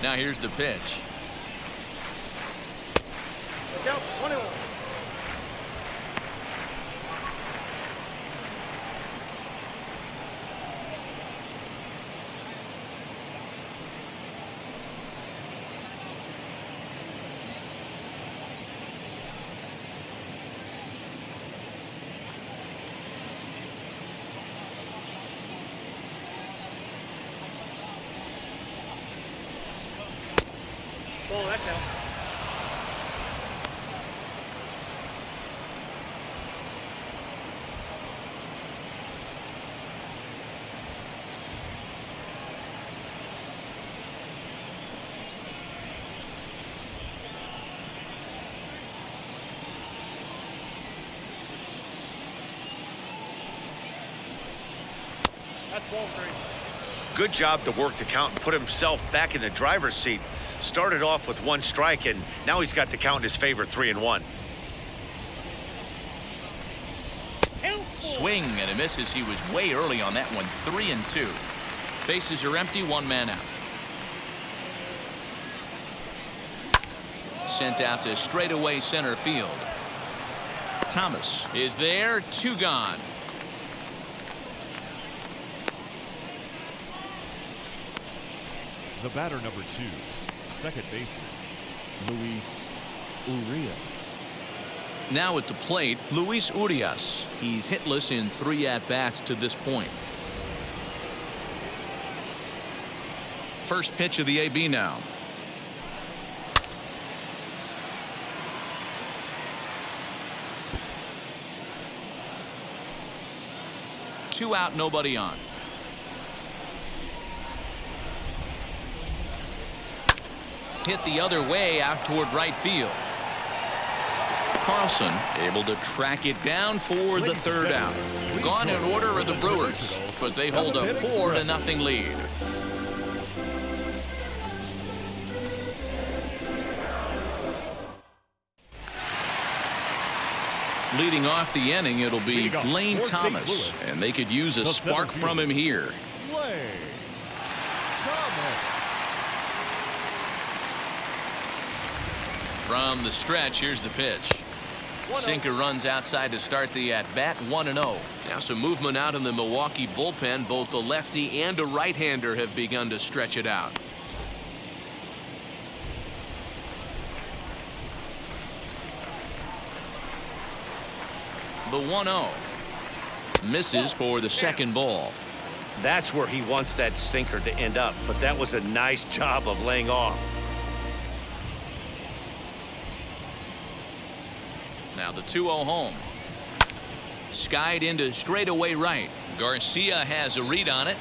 Now here's the pitch. Look out, 1-1. Ball, that count. That's ball 3. Good job to work the count and put himself back in the driver's seat. Started off with 1 strike, and now he's got the count in his favor, 3-1. Swing and a miss as he was way early on that one. 3-2. Bases are empty, 1 man out. Sent out to straightaway center field. Thomas is there, 2 gone. The batter, number 2, second baseman, Luis Urias. Now at the plate, Luis Urias. He's hitless in 3 at-bats to this point. First pitch of the AB now. Two out, nobody on. Hit the other way out toward right field. Carlson able to track it down for the third out. Gone in order are the Brewers, but they hold a 4-0 lead. Leading off the inning, it'll be Lane Thomas, and they could use a spark from him here. From the stretch, here's the pitch. Sinker runs outside to start the at-bat, 1-0. Now some movement out in the Milwaukee bullpen. Both a lefty and a right-hander have begun to stretch it out. The 1-0. Misses for the second ball. That's where he wants that sinker to end up, but that was a nice job of laying off. Now the 2-0 home. Skied into straightaway right. Garcia has a read on it,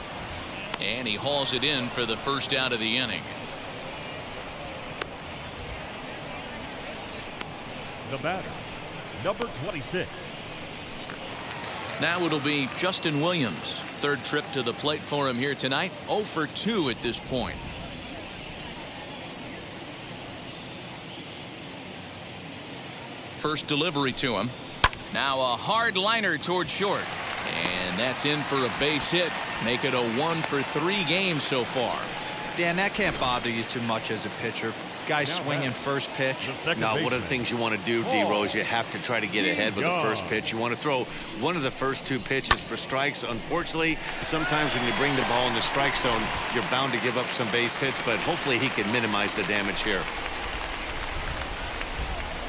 and he hauls it in for the first out of the inning. The batter, number 26. Now it'll be Justin Williams. Third trip to the plate for him here tonight. 0 for 2 at this point. First delivery to him. Now a hard liner toward short. And that's in for a base hit. Make it a 1 for 3 game so far. Dan, that can't bother you too much as a pitcher. Guys swinging first pitch. Now, one of the things you want to do, D-Rose, you have to try to get ahead with the first pitch. You want to throw one of the first 2 pitches for strikes. Unfortunately, sometimes when you bring the ball in the strike zone, you're bound to give up some base hits, but hopefully he can minimize the damage here.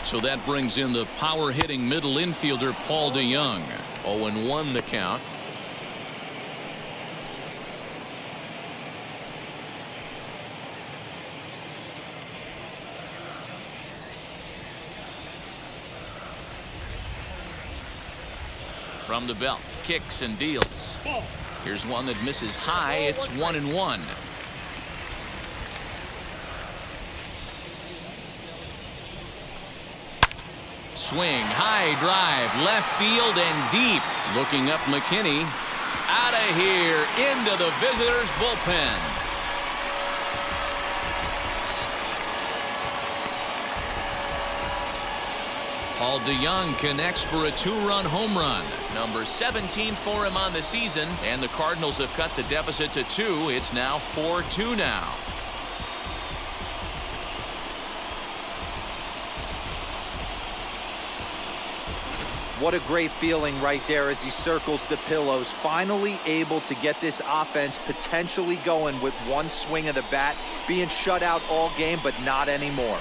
So that brings in the power-hitting middle infielder Paul DeJong. 0-1 the count. From the belt, kicks and deals. Here's one that misses high. It's 1-1. Swing, high drive, left field and deep. Looking up McKinney. Out of here, into the visitors' bullpen. Paul DeJong connects for a 2-run home run. Number 17 for him on the season, and the Cardinals have cut the deficit to 2. It's now 4-2 now. What a great feeling right there as he circles the pillows. Finally able to get this offense potentially going with one swing of the bat. Being shut out all game, but not anymore.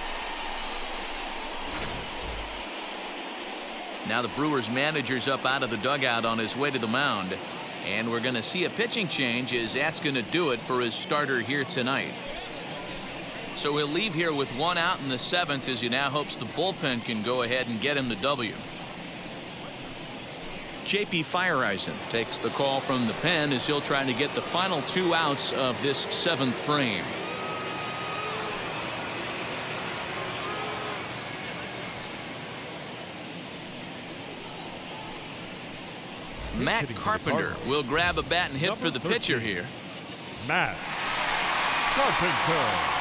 Now the Brewers manager's up out of the dugout on his way to the mound. And we're going to see a pitching change as that's going to do it for his starter here tonight. So he'll leave here with 1 out in the 7th as he now hopes the bullpen can go ahead and get him the W. J.P. Fireisen takes the call from the pen as he'll try to get the final 2 outs of this 7th frame. Matt Carpenter will grab a bat and hit for the pitcher here. Matt Carpenter.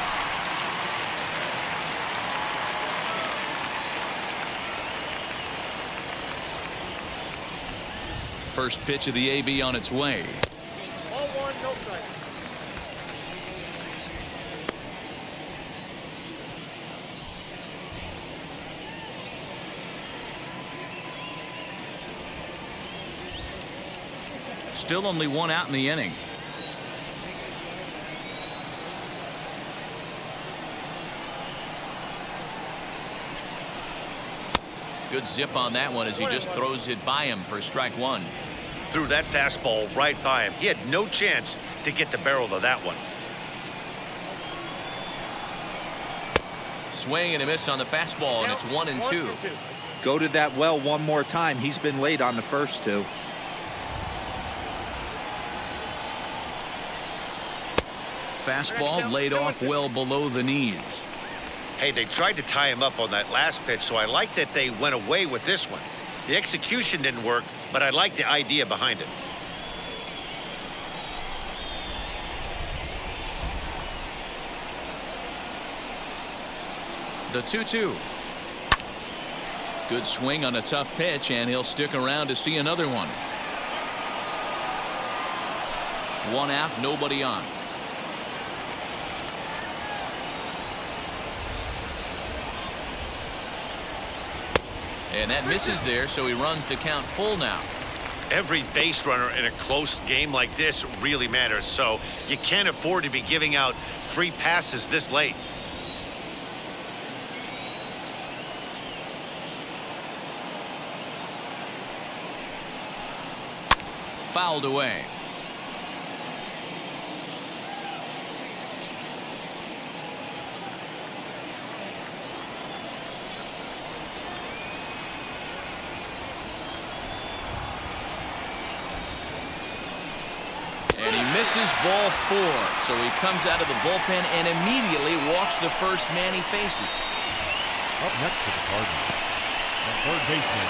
First pitch of the AB on its way. 1-1, no strike. Still only 1 out in the inning. Good zip on that one as he just throws it by him for strike 1. Threw that fastball right by him. He had no chance to get the barrel to that one. Swing and a miss on the fastball, and it's 1-2. Go to that well one more time. He's been late on the first 2. Fastball laid off well below the knees. Hey, they tried to tie him up on that last pitch, so I like that they went away with this one. The execution didn't work, but I like the idea behind it. The 2-2. Good swing on a tough pitch, and he'll stick around to see another one. 1 out, nobody on. And that misses there, so he runs the count full now. Every base runner in a close game like this really matters, so you can't afford to be giving out free passes this late. Fouled away. And he misses ball 4, so he comes out of the bullpen and immediately walks the first man he faces. Up next to the Cardinals, the third baseman,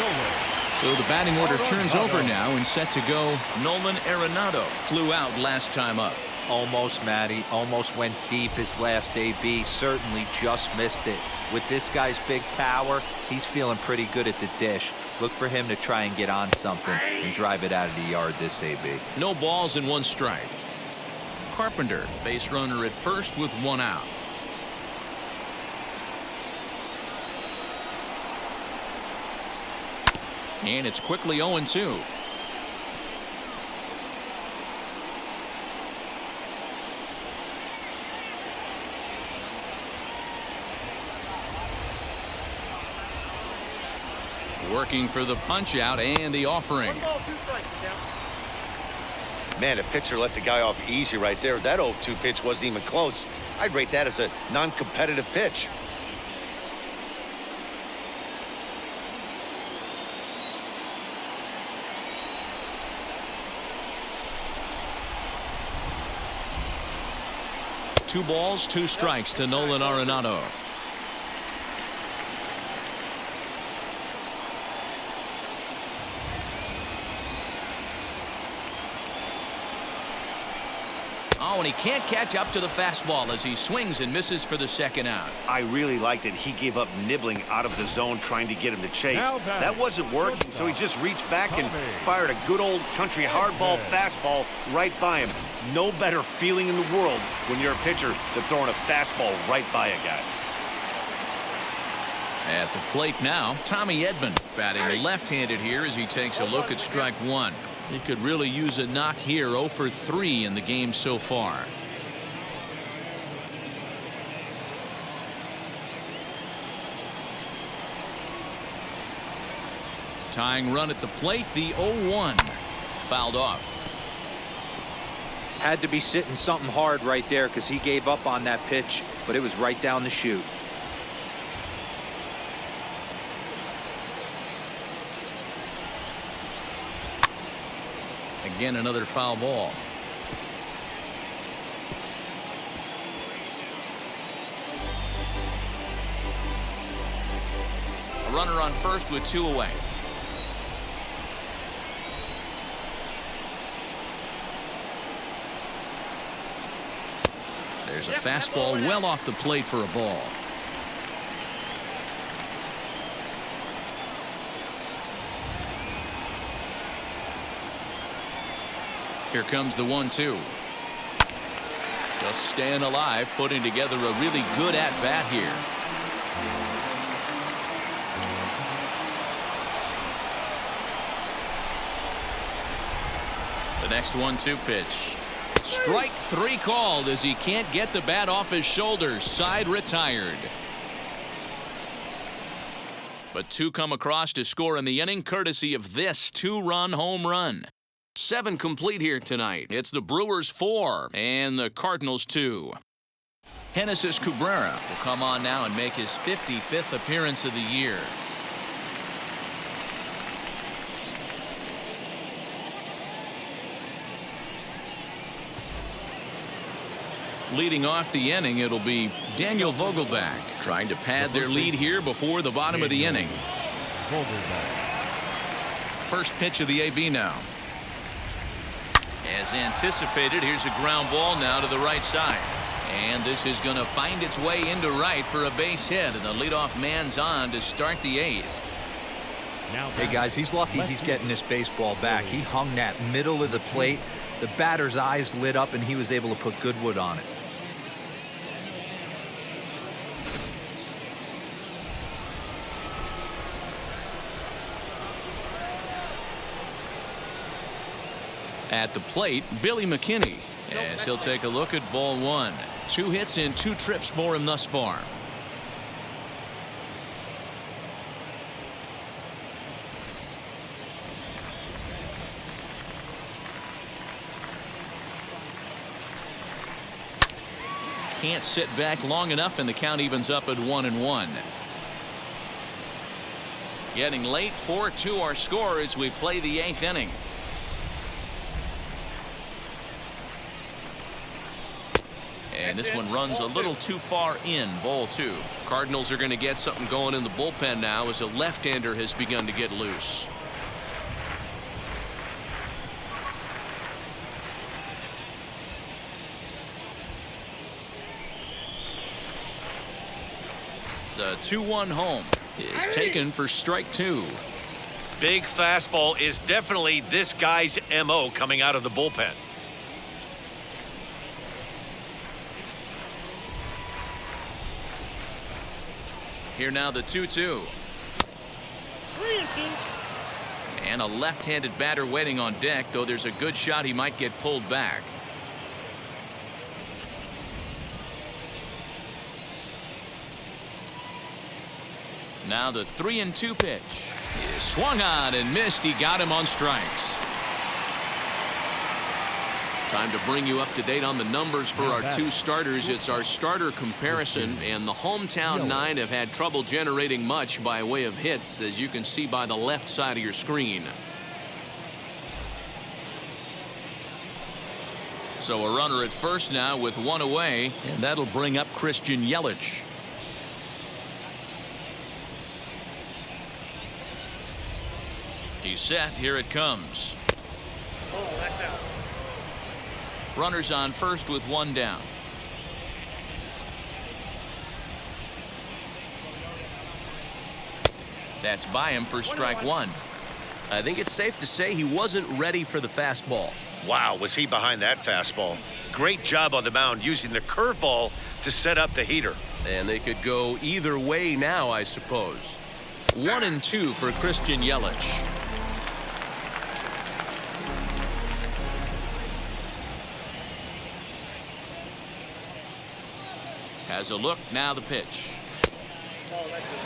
Nolan. So the batting order turns over now and set to go. Nolan Aronado flew out last time up. Almost, Matty. Almost went deep his last AB. Certainly just missed it. With this guy's big power, he's feeling pretty good at the dish. Look for him to try and get on something and drive it out of the yard this AB. No balls and 1 strike. Carpenter, base runner at first with 1 out. And it's quickly 0-2. Working for the punch out and the offering. 1 ball, 2 strikes. Man, the pitcher let the guy off easy right there. That 0-2 pitch wasn't even close. I'd rate that as a non-competitive pitch. Two balls, 2 strikes to Nolan Arenado. Oh, and he can't catch up to the fastball as he swings and misses for the 2nd out. I really liked it. He gave up nibbling out of the zone trying to get him to chase. That wasn't working, so he just reached back and fired a good old country hardball fastball right by him. No better feeling in the world when you're a pitcher than throwing a fastball right by a guy. At the plate now, Tommy Edman batting left-handed here as he takes a look at strike 1. He could really use a knock here. 0 for 3 in the game so far. Tying run at the plate, the 0-1. Fouled off. Had to be sitting something hard right there because he gave up on that pitch, but it was right down the chute. Again, another foul ball. A runner on first with 2 away. There's a fastball well off the plate for a ball. Here comes the 1-2. Just staying alive, putting together a really good at-bat here. The next 1-2 pitch. Strike 3 called as he can't get the bat off his shoulders. Side retired. But 2 come across to score in the inning courtesy of this 2-run home run. 7 complete here tonight. It's the Brewers 4 and the Cardinals 2. Genesis Cabrera will come on now and make his 55th appearance of the year. Leading off the inning, it'll be Daniel Vogelback trying to pad their lead here before the bottom of the inning. Vogelback. First pitch of the AB now. As anticipated, here's a ground ball now to the right side. And this is going to find its way into right for a base hit. And the leadoff man's on to start the eighth. Hey, guys, he's lucky he's getting this baseball back. He hung that middle of the plate. The batter's eyes lit up, and he was able to put good wood on it. At the plate, Billy McKinney, as he'll take a look at ball one. 2 hits in 2 trips for him thus far. Can't sit back long enough, and the count evens up at 1-1. Getting late, 4-2 our score as we play the 8th inning. And this one runs a little too far in, ball 2. Cardinals are going to get something going in the bullpen now as a left-hander has begun to get loose. The 2-1 home is taken for strike 2. Big fastball is definitely this guy's MO coming out of the bullpen. Here now the 2-2. 3-2. And a left-handed batter waiting on deck, though there's a good shot he might get pulled back. Now the 3-2 pitch is swung on and missed. He got him on strikes. Time to bring you up to date on the numbers for our 2 starters. It's our starter comparison, and the hometown 9 have had trouble generating much by way of hits, as you can see by the left side of your screen. So a runner at first now with 1 away, and that'll bring up Christian Yelich. He's set. Here it comes. Oh, that's out. Runners on first with 1 down. That's by him for strike 1. I think it's safe to say he wasn't ready for the fastball. Wow, was he behind that fastball. Great job on the mound using the curveball to set up the heater. And they could go either way now, I suppose. 1-2 for Christian Yelich. Has a look, now the pitch. Oh, that's it.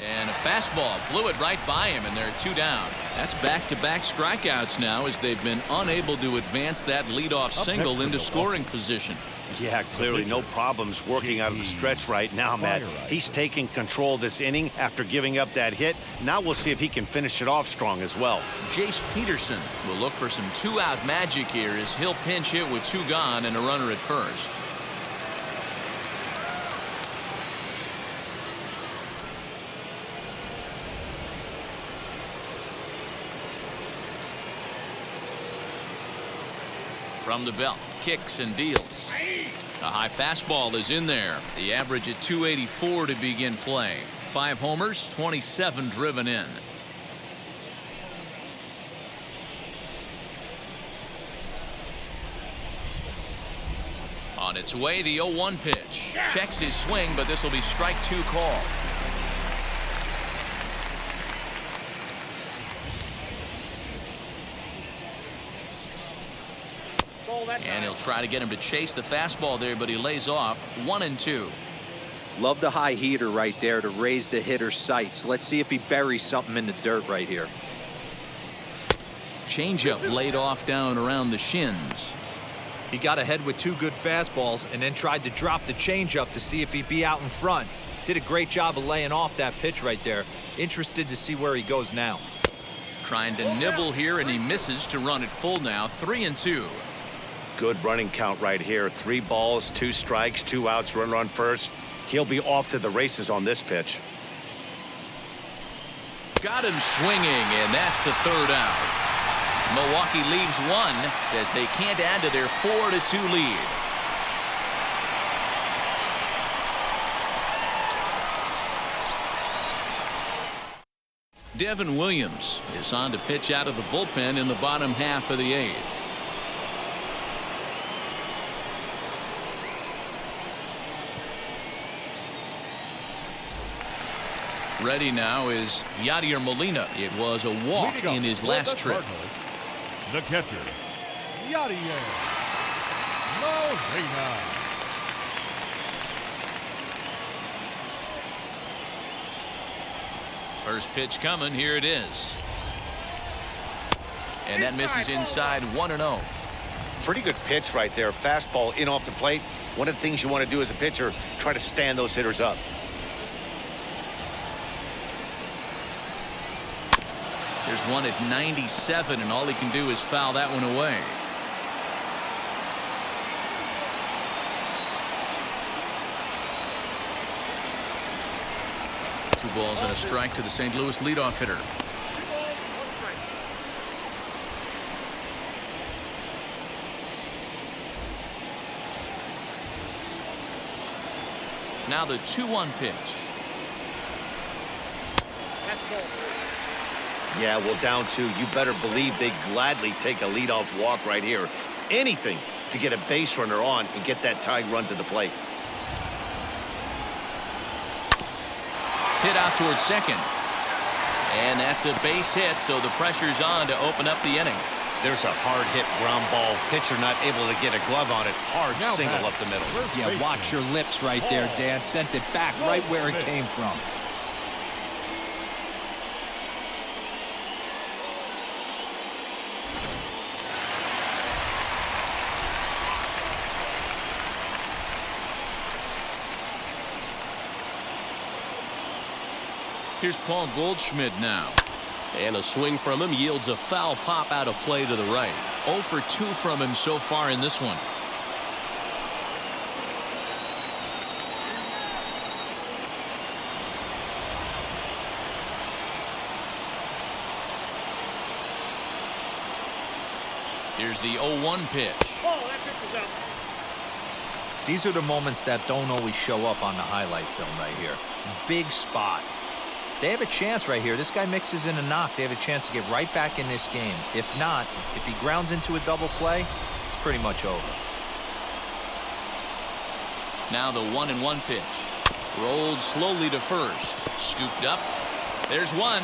And a fastball blew it right by him, and they're 2 down. That's back-to-back strikeouts now as they've been unable to advance that leadoff single into scoring position. Yeah, clearly no problems working out of the stretch right now, Matt. He's taking control of this inning after giving up that hit. Now we'll see if he can finish it off strong as well. Jace Peterson will look for some 2-out magic here as he'll pinch hit with 2 gone and a runner at first. From the belt, kicks and deals. A high fastball is in there. The average at 284 to begin play. 5 homers, 27 driven in. On its way, the 0-1 pitch. Checks his swing, but this will be strike 2 call. And he'll try to get him to chase the fastball there, but he lays off. 1-2. Love the high heater right there to raise the hitter's sights. Let's see if he buries something in the dirt right here. Changeup laid off down around the shins. He got ahead with 2 good fastballs and then tried to drop the changeup to see if he'd be out in front. Did a great job of laying off that pitch right there. Interested to see where he goes now. Trying to nibble here, and he misses to run it full now. 3-2. Good running count right here. 3 balls, 2 strikes, 2 outs, runner on first. He'll be off to the races on this pitch. Got him swinging, and that's the 3rd out. Milwaukee leaves 1 as they can't add to their 4-2 lead. Devin Williams is on to pitch out of the bullpen in the bottom half of the 8th. Ready now is Yadier Molina. It was a walk in his last trip. The catcher, Yadier Molina. First pitch coming. Here it is. And that misses inside 1-0. Pretty good pitch right there. Fastball in off the plate. One of the things you want to do as a pitcher, try to stand those hitters up. There's one at 97, and all he can do is foul that one away. Two balls and a strike to the St. Louis leadoff hitter. Now the 2-1 pitch. Yeah, well, down 2. You better believe they'd gladly take a leadoff walk right here. Anything to get a base runner on and get that tying run to the plate. Hit out towards second. And that's a base hit, so the pressure's on to open up the inning. There's a hard hit ground ball. Pitcher not able to get a glove on it. Hard Now single back. up the middle. Yeah, watch your lips right there, Dan. Sent it back right where it came from. Here's Paul Goldschmidt now. And a swing from him yields a foul pop out of play to the right. 0 for 2 from him so far in this one. Here's the 0-1 pitch. Oh, that pitch is out. These are the moments that don't always show up on the highlight film right here. Big spot. They have a chance right here. This guy mixes in a knock. They have a chance to get right back in this game. If not, if he grounds into a double play, it's pretty much over. Now the 1-1 pitch. Rolled slowly to first. Scooped up. There's one.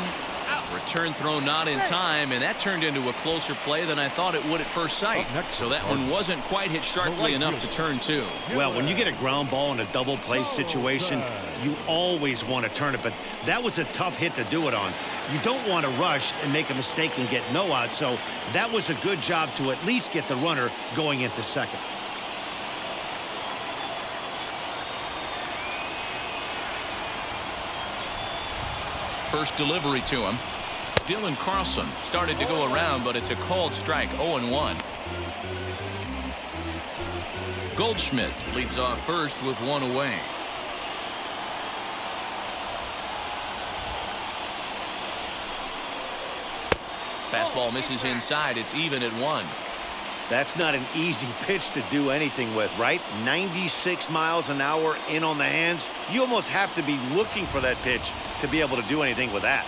Return throw not in time, and that turned into a closer play than I thought it would at first sight. So that one wasn't quite hit sharply enough to turn 2. Well, when you get a ground ball in a double play situation, you always want to turn it, but that was a tough hit to do it on. You don't want to rush and make a mistake and get no out, so that was a good job to at least get the runner going into second. First delivery to him. Dylan Carlson started to go around, but it's a called strike. 0-1. Goldschmidt leads off first with 1 away. Fastball misses inside. It's even at 1. That's not an easy pitch to do anything with, right? 96 miles an hour in on the hands. You almost have to be looking for that pitch to be able to do anything with that.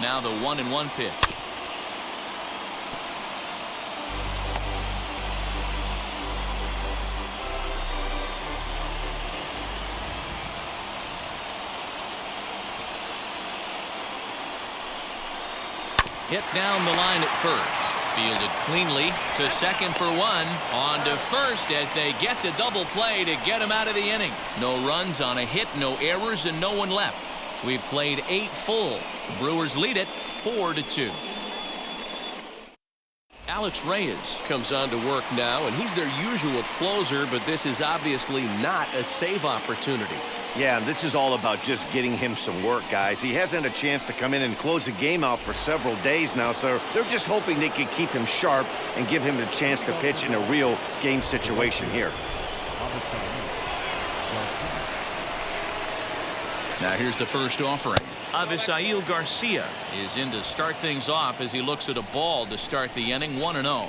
Now the 1-1 pitch. Hit down the line at first. Fielded cleanly to second for 1. On to first as they get the double play to get him out of the inning. No runs on a hit, no errors, and no one left. We've played 8 full. The Brewers lead it 4-2. Alex Reyes comes on to work now, and he's their usual closer, but this is obviously not a save opportunity. Yeah, this is all about just getting him some work, guys. He hasn't had a chance to come in and close the game out for several days now, so they're just hoping they can keep him sharp and give him the chance to pitch in a real game situation here. Now here's the first offering. Avisail Garcia is in to start things off as he looks at a ball to start the inning. 1-0.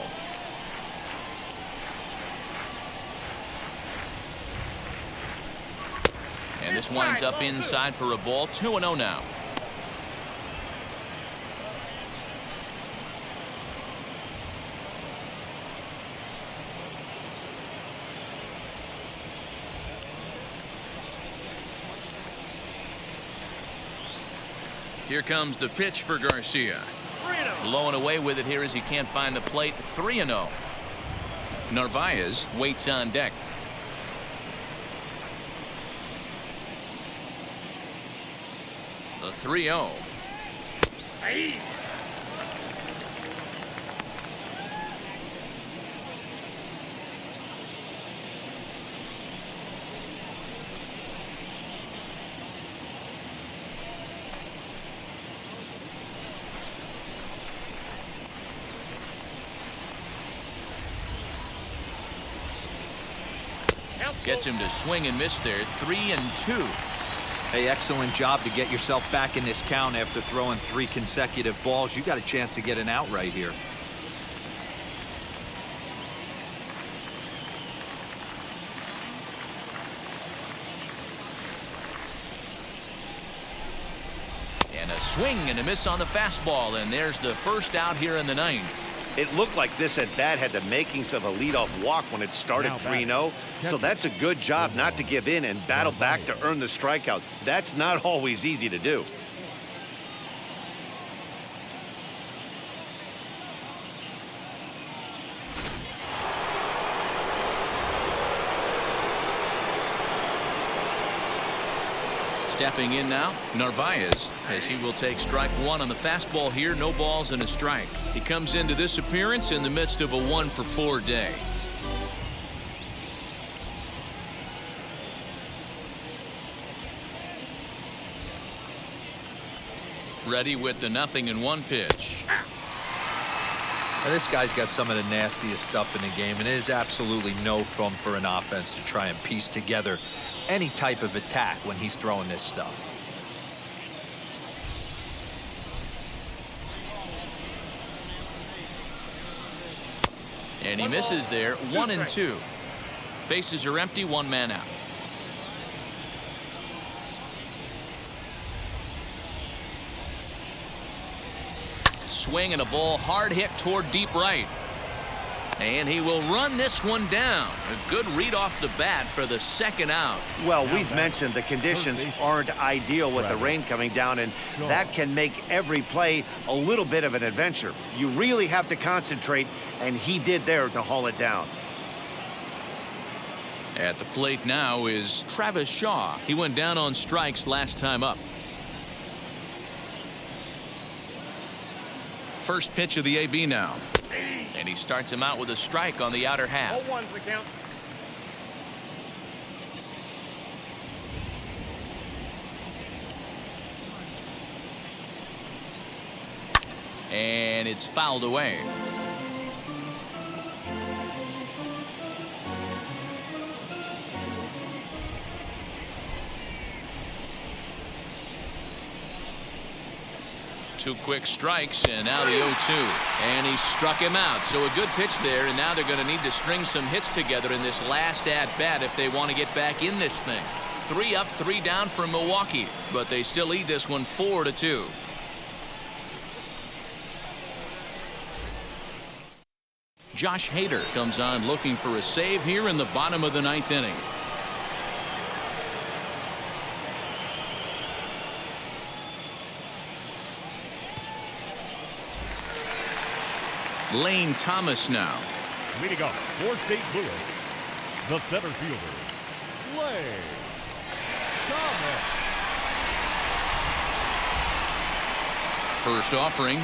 And this winds up inside for a ball. 2-0 now. Here comes the pitch for Garcia. Blowing away with it here as he can't find the plate. 3-0. Narvaez waits on deck. The 3-0. Gets him to swing and miss there. 3-2. Hey, excellent job to get yourself back in this count after throwing 3 consecutive balls. You got a chance to get an out right here. And a swing and a miss on the fastball, and there's the first out here in the 9th. It looked like this at bat had the makings of a leadoff walk when it started 3-0. So that's a good job not to give in and battle back to earn the strikeout. That's not always easy to do. Stepping in now, Narvaez, as he will take strike 1 on the fastball here. No balls and a strike. He comes into this appearance in the midst of a 1-for-4 day. Ready with the 0-1 pitch. Now, this guy's got some of the nastiest stuff in the game, and it is absolutely no fun for an offense to try and piece together any type of attack when he's throwing this stuff. And he misses there. 1-2. Bases are empty. 1 man out. Swing and a ball hard hit toward deep right. And he will run this one down. A good read off the bat for the 2nd out. Well, we've mentioned the conditions aren't ideal with the rain coming down, and that can make every play a little bit of an adventure. You really have to concentrate, and he did there to haul it down. At the plate now is Travis Shaw. He went down on strikes last time up. First pitch of the AB now. And he starts him out with a strike on the outer half. 0-1's the count. And it's fouled away. Two quick strikes, and now the 0-2. And he struck him out. So a good pitch there, and now they're going to need to string some hits together in this last at-bat if they want to get back in this thing. 3 up, 3 down for Milwaukee, but they still lead this one 4-2. Josh Hader comes on looking for a save here in the bottom of the 9th inning. Lane Thomas now. Leading off for St. Louis, the center fielder, Lane Thomas. First offering.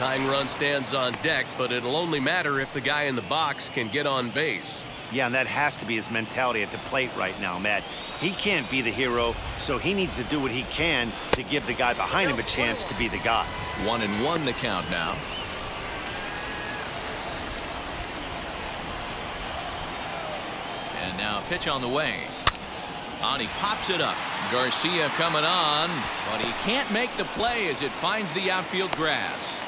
Tying run stands on deck, but it'll only matter if the guy in the box can get on base. Yeah, and that has to be his mentality at the plate right now, Matt. He can't be the hero, so he needs to do what he can to give the guy behind him a chance to be the guy. 1-1 the count now. And now a pitch on the way. He pops it up. Garcia coming on, but he can't make the play as it finds the outfield grass.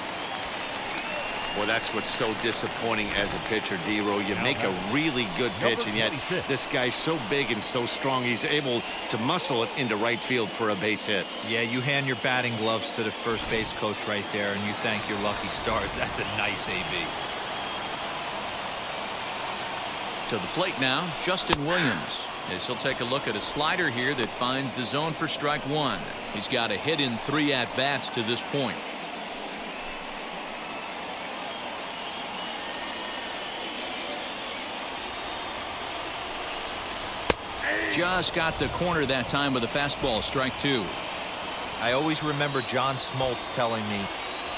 Well, that's what's so disappointing as a pitcher, D-Row. You make a really good pitch, and yet this guy's so big and so strong, he's able to muscle it into right field for a base hit. Yeah, you hand your batting gloves to the first base coach right there, and you thank your lucky stars. That's a nice AB. To the plate now, Justin Williams. As he'll take a look at a slider here that finds the zone for strike one. He's got a hit in 3 at-bats to this point. Just got the corner that time with a fastball, strike 2. I always remember John Smoltz telling me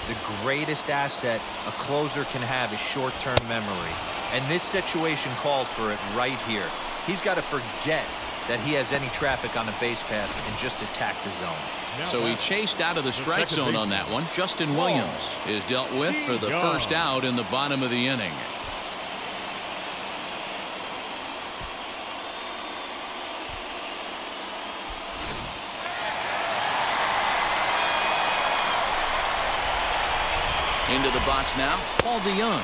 the greatest asset a closer can have is short-term memory. And this situation called for it right here. He's got to forget that he has any traffic on the base pass and just attack the zone. So he chased out of the strike zone on that one. Justin Williams is dealt with for the first out in the bottom of the inning. Into the box now, Paul DeYoung,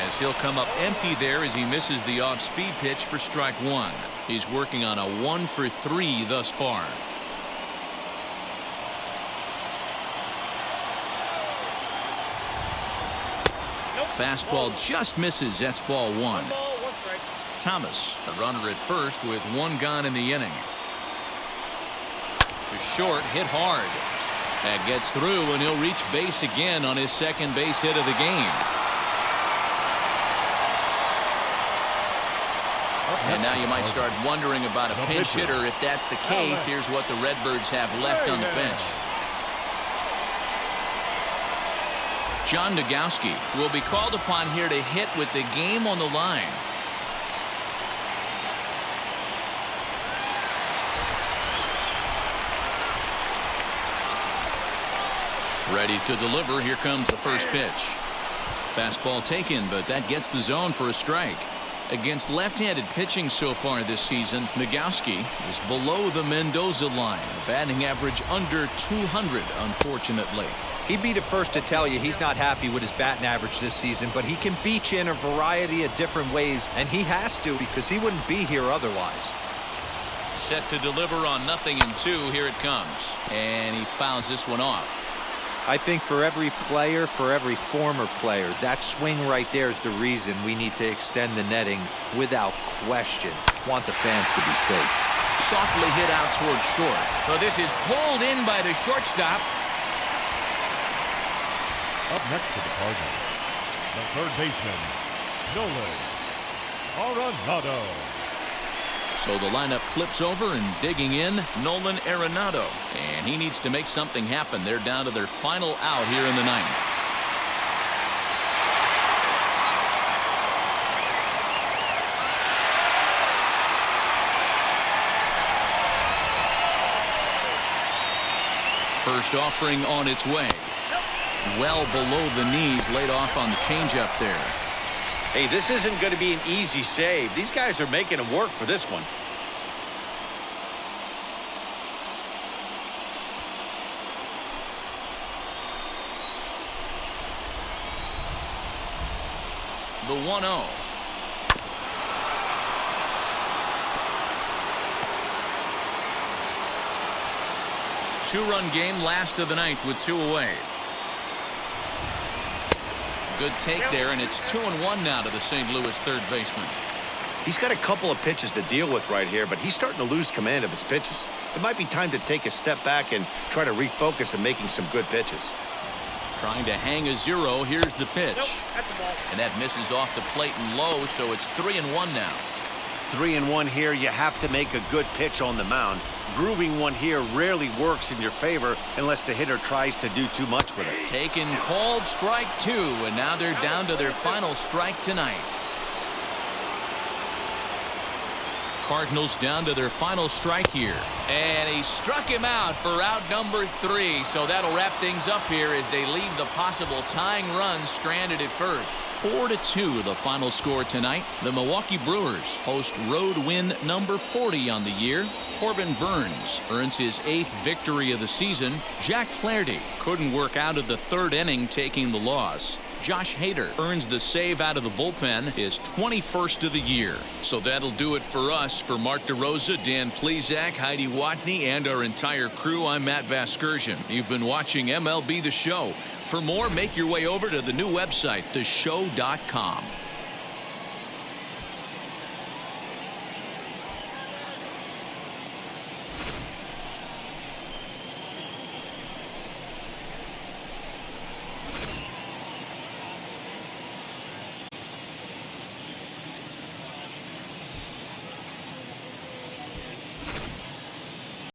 as he'll come up empty there as he misses the off-speed pitch for strike 1. He's working on a 1 for 3 thus far. Fastball just misses. That's ball 1. Thomas, the runner at first with 1 gone in the inning. To short, hit hard. That gets through, and he'll reach base again on his second base hit of the game. And now you might start wondering about a pinch hitter. If that's the case, here's what the Redbirds have left on the bench. John Nogowski will be called upon here to hit with the game on the line. Ready to deliver. Here comes the first pitch. Fastball taken, but that gets the zone for a strike. Against left-handed pitching so far this season, Nogowski is below the Mendoza line. Batting average under 200, unfortunately. He'd be the first to tell you he's not happy with his batting average this season, but he can beat you in a variety of different ways, and he has to because he wouldn't be here otherwise. Set to deliver on 0-2. Here it comes. And he fouls this one off. I think for every player, for every former player, that swing right there is the reason we need to extend the netting without question. Want the fans to be safe. Softly hit out towards short. So this is pulled in by the shortstop. Up next to the Cardinals, the third baseman, Nolan Aronado. So the lineup flips over, and digging in, Nolan Aronado. And he needs to make something happen. They're down to their final out here in the ninth. First offering on its way. Well below the knees, laid off on the changeup there. Hey, this isn't going to be an easy save. These guys are making him work for this one. The 1-0. Two-run game, last of the ninth with 2 away. Good take there, and it's 2-1 now to the St. Louis third baseman. He's got a couple of pitches to deal with right here, but he's starting to lose command of his pitches. It might be time to take a step back and try to refocus on making some good pitches. Trying to hang a 0. Here's the pitch. And that misses off the plate and low, so it's 3-1 now. 3-1 here. You have to make a good pitch on the mound. Grooving one here rarely works in your favor unless the hitter tries to do too much with it. Taken called strike 2, and now they're down to their final strike tonight. Cardinals down to their final strike here. And he struck him out for out number 3. So that'll wrap things up here as they leave the possible tying run stranded at first. 4-2 the final score tonight. The Milwaukee Brewers host road win number 40 on the year. Corbin Burns earns his 8th victory of the season. Jack Flaherty couldn't work out of the 3rd inning, taking the loss. Josh Hader earns the save out of the bullpen, his 21st of the year. So that'll do it for us. For Mark DeRosa, Dan Plesac, Heidi Watney, and our entire crew, I'm Matt Vasgersian. You've been watching MLB The Show. For more, make your way over to the new website, theshow.com.